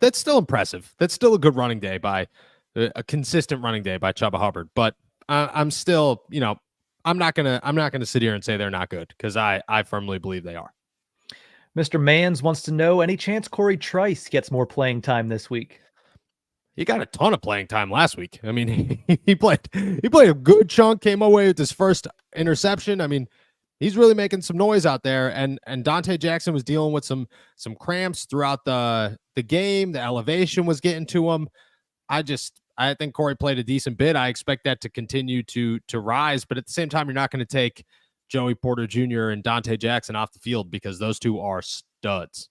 That's still impressive. That's still a good running day by a consistent running day by Chuba Hubbard. But I'm still, I'm not gonna sit here and say they're not good because I firmly believe they are. Mr. Mans wants to know, any chance Corey Trice gets more playing time this week? He got a ton of playing time last week. I mean, he played a good chunk, came away with his first interception. I mean, he's really making some noise out there. And Dante Jackson was dealing with some cramps throughout the game. The elevation was getting to him. I I think Corey played a decent bit. I expect that to continue to rise, but at the same time, you're not going to take Joey Porter Jr. and Dante Jackson off the field because those two are studs.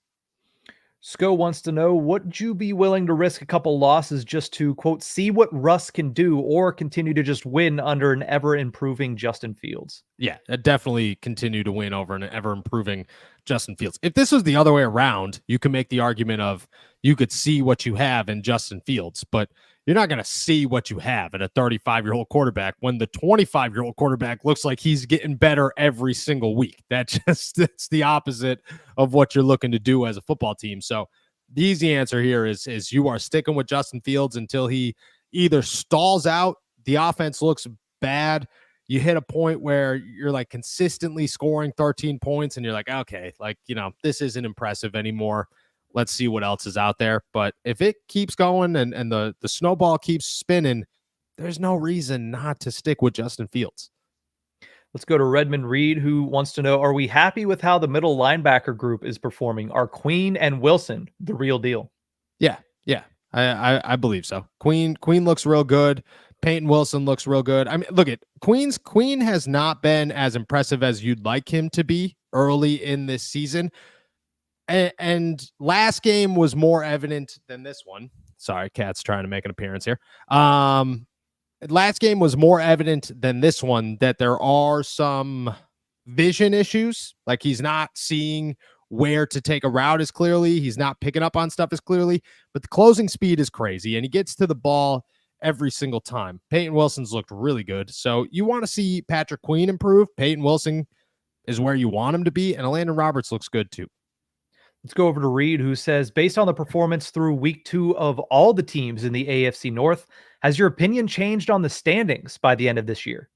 Sco wants to know, would you be willing to risk a couple losses just to, quote, see what Russ can do or continue to just win under an ever-improving Justin Fields? Yeah, definitely continue to win over an ever-improving Justin Fields. If this was the other way around, you can make the argument of you could see what you have in Justin Fields, but you're not going to see what you have in a 35-year-old quarterback when the 25-year-old quarterback looks like he's getting better every single week. It's the opposite of what you're looking to do as a football team. So the easy answer here is you are sticking with Justin Fields until he either stalls out, the offense looks bad, you hit a point where you're like consistently scoring 13 points and you're like, okay, like, this isn't impressive anymore. Let's see what else is out there. But if it keeps going and the snowball keeps spinning, there's no reason not to stick with Justin Fields. Let's go to Redmond Reed, who wants to know, are we happy with how the middle linebacker group is performing? Are Queen and Wilson the real deal? Yeah. I believe so. Queen looks real good. Peyton Wilson looks real good. I mean, look at Queen has not been as impressive as you'd like him to be early in this season. And last game was more evident than this one. Sorry, Cat's trying to make an appearance here. Last game was more evident than this one that there are some vision issues. Like he's not seeing where to take a route as clearly. He's not picking up on stuff as clearly. But the closing speed is crazy, and he gets to the ball every single time. Peyton Wilson's looked really good. So you want to see Patrick Queen improve. Peyton Wilson is where you want him to be, and Landon Roberts looks good too. Let's go over to Reed, who says, based on the performance through week 2 of all the teams in the AFC North, has your opinion changed on the standings by the end of this year?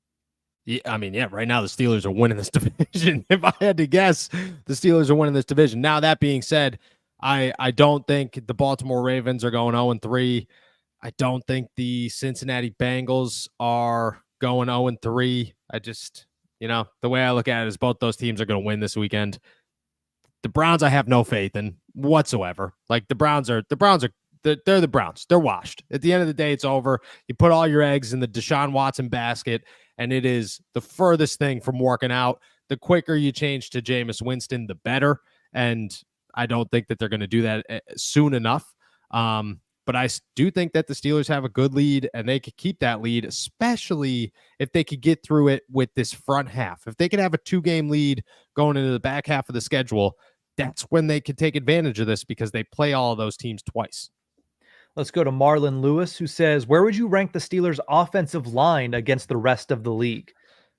Yeah, I mean, right now the Steelers are winning this division. If I had to guess, the Steelers are winning this division. Now, that being said, I don't think the Baltimore Ravens are going 0-3. I don't think the Cincinnati Bengals are going 0-3. I just, the way I look at it is both those teams are going to win this weekend. The Browns, I have no faith in whatsoever. Like they're the Browns. They're washed. At the end of the day, it's over. You put all your eggs in the Deshaun Watson basket, and it is the furthest thing from working out. The quicker you change to Jameis Winston, the better. And I don't think that they're going to do that soon enough. But I do think that the Steelers have a good lead, and they could keep that lead, especially if they could get through it with this front half. If they could have a 2-game lead going into the back half of the schedule, that's when they could take advantage of this because they play all of those teams twice. Let's go to Marlon Lewis, who says, where would you rank the Steelers' offensive line against the rest of the league?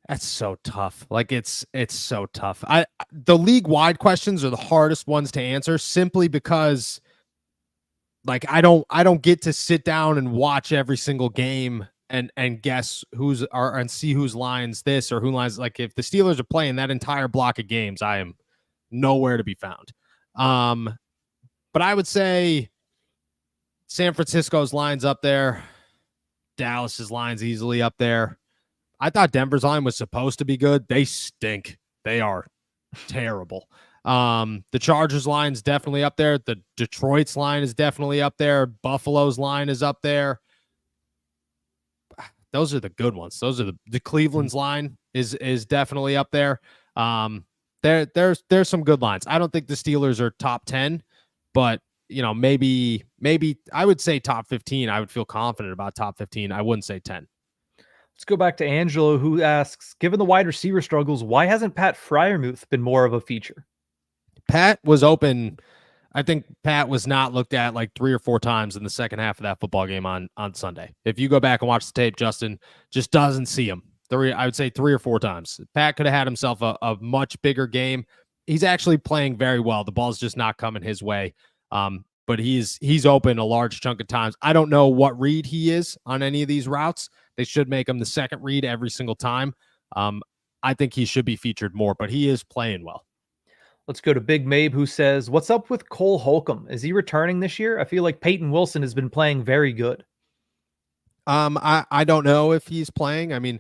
That's so tough. Like it's so tough. The league-wide questions are the hardest ones to answer simply because like I don't get to sit down and watch every single game and guess and see whose lines this or who lines. Like if the Steelers are playing that entire block of games, I am nowhere to be found. But I would say San Francisco's line's up there. Dallas's line's easily up there. I thought Denver's line was supposed to be good. They stink. They are terrible. The Chargers line's definitely up there. The Detroit's line is definitely up there. Buffalo's line is up there. Those are the good ones. Those are the Cleveland's line is definitely up there. There's some good lines. I don't think the Steelers are top 10, but maybe I would say top 15. I would feel confident about top 15. I wouldn't say 10. Let's go back to Angelo, who asks, given the wide receiver struggles, why hasn't Pat Freiermuth been more of a feature? Pat was open. I think Pat was not looked at like 3 or 4 times in the second half of that football game on Sunday. If you go back and watch the tape, Justin just doesn't see him. I would say 3 or 4 times. Pat could have had himself a much bigger game. He's actually playing very well. The ball's just not coming his way. But he's open a large chunk of times. I don't know what read he is on any of these routes. They should make him the second read every single time. I think he should be featured more, but he is playing well. Let's go to Big Mabe, who says, what's up with Cole Holcomb? Is he returning this year? I feel like Peyton Wilson has been playing very good. I don't know if he's playing. I mean,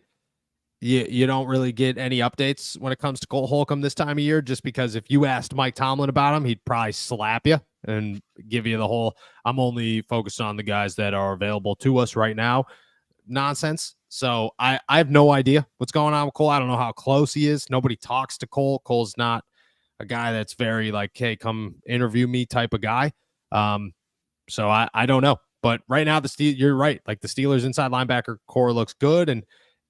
you don't really get any updates when it comes to Cole Holcomb this time of year, just because if you asked Mike Tomlin about him, he'd probably slap you and give you the whole, I'm only focused on the guys that are available to us right now nonsense. So I have no idea what's going on with Cole. I don't know how close he is. Nobody talks to Cole. Cole's not a guy that's very like, hey, come interview me type of guy. So I don't know. But right now, you're right. Like the Steelers inside linebacker core looks good. And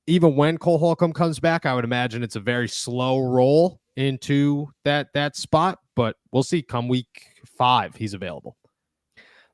even when Cole Holcomb comes back, I would imagine it's a very slow roll into that spot. But we'll see come week 5, he's available.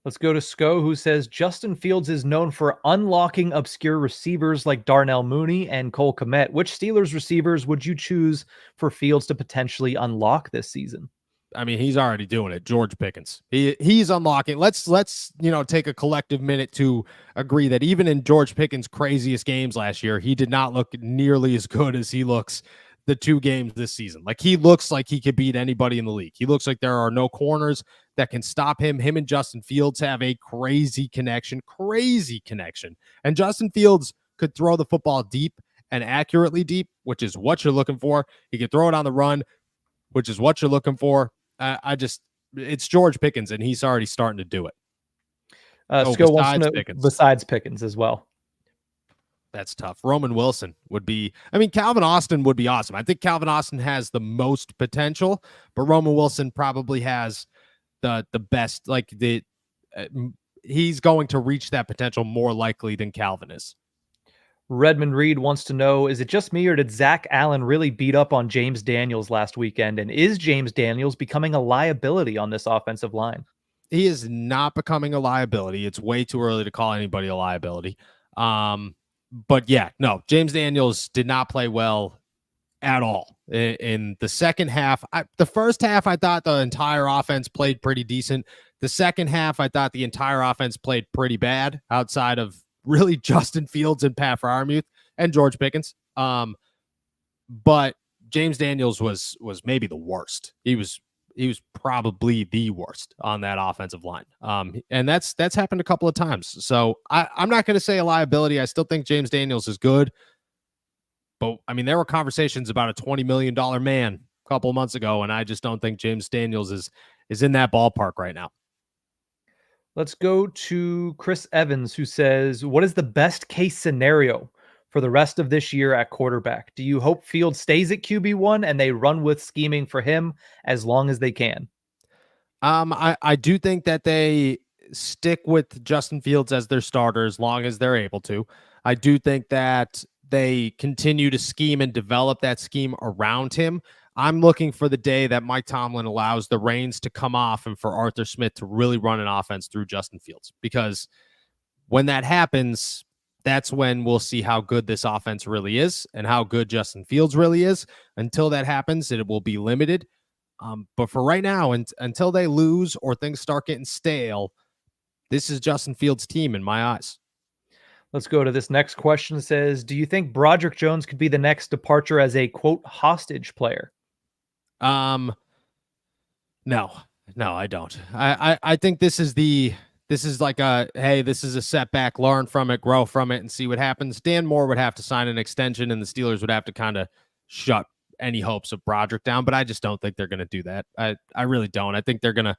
Let's go to Sko, who says Justin Fields is known for unlocking obscure receivers like Darnell Mooney and Cole Kmet. Which Steelers receivers would you choose for Fields to potentially unlock this season? I mean, he's already doing it. George Pickens. He's unlocking. Let's take a collective minute to agree that even in George Pickens' craziest games last year, he did not look nearly as good as he looks the 2 games this season. Like he looks like he could beat anybody in the league. He looks like there are no corners that can stop him. Him and Justin Fields have a crazy connection. And Justin Fields could throw the football deep and accurately deep, which is what you're looking for. He could throw it on the run, which is what you're looking for. It's George Pickens, and he's already starting to do it. Skill wants to know besides Pickens as well. That's tough. Roman Wilson would be, Calvin Austin would be awesome. I think Calvin Austin has the most potential, but Roman Wilson probably has the best, he's going to reach that potential more likely than Calvin is. Redmond Reed wants to know, is it just me or did Zach Allen really beat up on James Daniels last weekend? And is James Daniels becoming a liability on this offensive line? He is not becoming a liability. It's way too early to call anybody a liability. But yeah, no, James Daniels did not play well at all in the second half. The first half, I thought the entire offense played pretty decent. The second half, I thought the entire offense played pretty bad outside of really Justin Fields and Pat Freiermuth and George Pickens. But James Daniels was maybe the worst. He was probably the worst on that offensive line. And that's happened a couple of times. So I'm not going to say a liability. I still think James Daniels is good. But there were conversations about a $20 million man a couple of months ago, and I just don't think James Daniels is in that ballpark right now. Let's go to Chris Evans, who says, what is the best case scenario for the rest of this year at quarterback? Do you hope Fields stays at QB1 and they run with scheming for him as long as they can? I do think that they stick with Justin Fields as their starter as long as they're able to. I do think that they continue to scheme and develop that scheme around him. I'm looking for the day that Mike Tomlin allows the reins to come off and for Arthur Smith to really run an offense through Justin Fields. Because when that happens, that's when we'll see how good this offense really is and how good Justin Fields really is. Until that happens, it will be limited. But for right now, until they lose or things start getting stale, this is Justin Fields' team in my eyes. Let's go to this next question. It says, do you think Broderick Jones could be the next departure as a, quote, hostage player? No, I don't. I think this is like hey, this is a setback, learn from it, grow from it, and see what happens. Dan Moore would have to sign an extension, and the Steelers would have to kind of shut any hopes of Broderick down, but I just don't think they're going to do that. I really don't. I think they're going to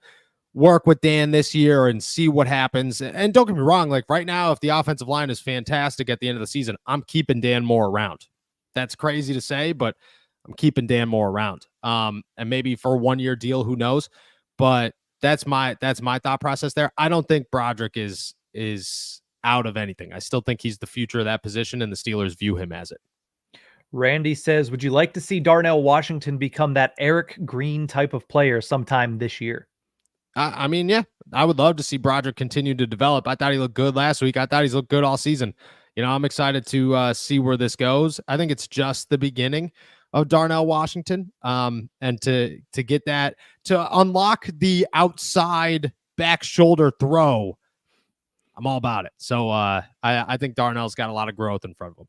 work with Dan this year and see what happens. And don't get me wrong, like right now, if the offensive line is fantastic at the end of the season, I'm keeping Dan Moore around. That's crazy to say, but I'm keeping Dan Moore around. And maybe for a 1-year deal, who knows? But that's my thought process there. I don't think Broderick is out of anything. I still think he's the future of that position, and the Steelers view him as it. Randy says, would you like to see Darnell Washington become that Eric Green type of player sometime this year? Yeah, I would love to see Broderick continue to develop. I thought he looked good last week. I thought he's looked good all season. I'm excited to see where this goes. I think it's just the beginning of Darnell Washington. And to get that, to unlock the outside back shoulder throw, I'm all about it. So I think Darnell's got a lot of growth in front of him.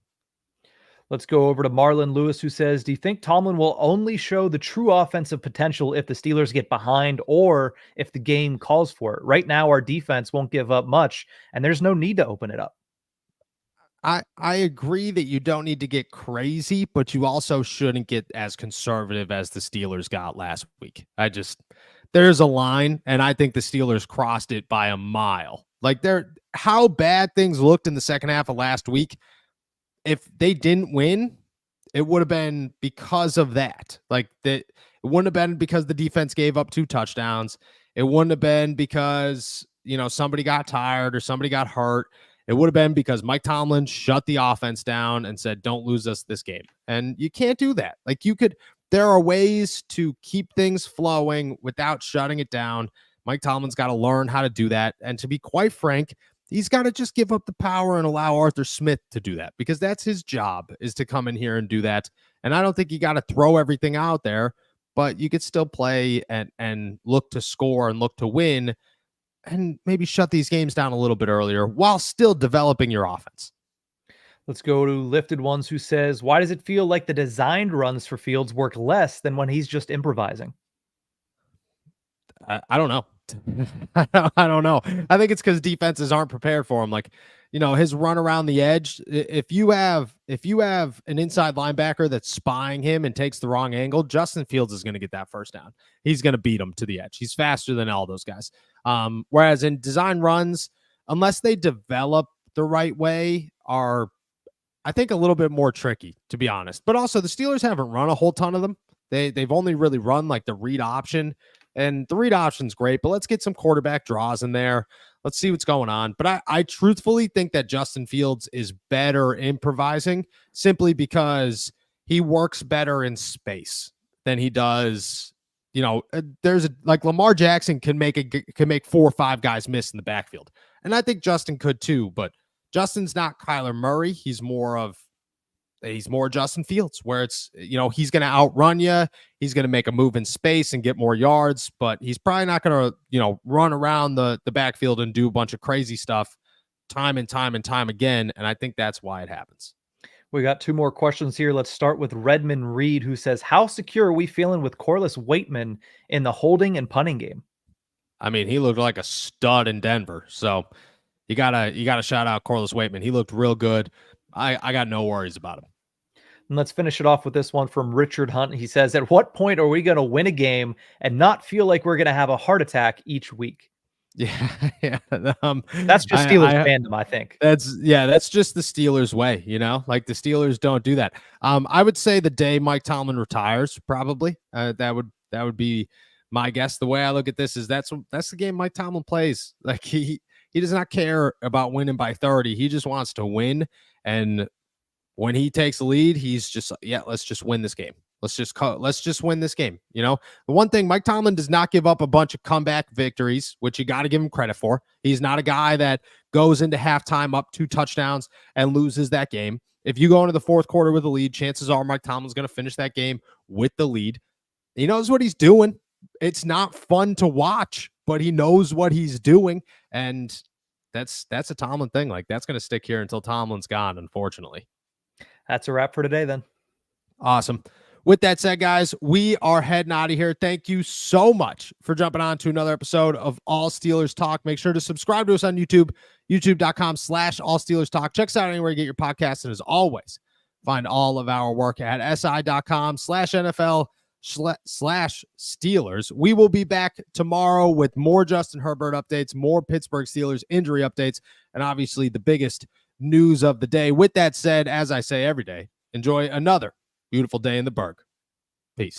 Let's go over to Marlon Lewis, who says, do you think Tomlin will only show the true offensive potential if the Steelers get behind or if the game calls for it? Right now, our defense won't give up much, and there's no need to open it up. I agree that you don't need to get crazy, but you also shouldn't get as conservative as the Steelers got last week. there's a line, and I think the Steelers crossed it by a mile. Like, how bad things looked in the second half of last week, if they didn't win, it would have been because of that. Like, it wouldn't have been because the defense gave up 2 touchdowns. It wouldn't have been because, somebody got tired or somebody got hurt. It would have been because Mike Tomlin shut the offense down and said, don't lose us this game. And you can't do that. Like, there are ways to keep things flowing without shutting it down. Mike Tomlin's got to learn how to do that. And to be quite frank, he's got to just give up the power and allow Arthur Smith to do that, because that's his job, is to come in here and do that. And I don't think you got to throw everything out there, but you could still play and look to score and look to win, and maybe shut these games down a little bit earlier while still developing your offense. Let's go to Lifted Ones, who says, why does it feel like the designed runs for Fields work less than when he's just improvising? I don't know. I don't know. I think it's because defenses aren't prepared for him. Like, his run around the edge. If you have an inside linebacker that's spying him and takes the wrong angle, Justin Fields is going to get that first down. He's going to beat him to the edge. He's faster than all those guys. Whereas in design runs, unless they develop the right way, are, I think, a little bit more tricky, to be honest. But also, the Steelers haven't run a whole ton of them. They've only really run like the read option. And the read option's great, but let's get some quarterback draws in there. Let's see what's going on. But I truthfully think that Justin Fields is better improvising, simply because he works better in space than he does. Like Lamar Jackson can make 4 or 5 guys miss in the backfield. And I think Justin could too, but Justin's not Kyler Murray. He's more Justin Fields, where it's, he's going to outrun you. He's going to make a move in space and get more yards, but he's probably not going to, run around the backfield and do a bunch of crazy stuff time and time and time again. And I think that's why it happens. We got 2 more questions here. Let's start with Redmond Reed, who says, how secure are we feeling with Corliss Waitman in the holding and punting game? I mean, he looked like a stud in Denver. So you gotta shout out Corliss Waitman. He looked real good. I got no worries about him. And let's finish it off with this one from Richard Hunt. He says, at what point are we going to win a game and not feel like we're going to have a heart attack each week? Yeah. That's just Steelers fandom, I think. That's just the Steelers way, like the Steelers don't do that. I would say the day Mike Tomlin retires, probably, that would be my guess. The way I look at this is that's the game Mike Tomlin plays. Like, he does not care about winning by 30. He just wants to win. And when he takes the lead, he's just, let's just win this game. Let's just win this game. The one thing, Mike Tomlin does not give up a bunch of comeback victories, which you got to give him credit for. He's not a guy that goes into halftime up 2 touchdowns and loses that game. If you go into the fourth quarter with a lead, chances are Mike Tomlin's going to finish that game with the lead. He knows what he's doing. It's not fun to watch, but he knows what he's doing. And that's a Tomlin thing. Like, that's going to stick here until Tomlin's gone, unfortunately. That's a wrap for today, then. Awesome. With that said, guys, we are heading out of here. Thank you so much for jumping on to another episode of All Steelers Talk. Make sure to subscribe to us on YouTube, youtube.com/All Steelers Talk. Check us out anywhere you get your podcasts. And as always, find all of our work at si.com/NFL/Steelers. We will be back tomorrow with more Justin Herbert updates, more Pittsburgh Steelers injury updates, and obviously the biggest news of the day. With that said, as I say every day, enjoy another beautiful day in the Berg. Peace.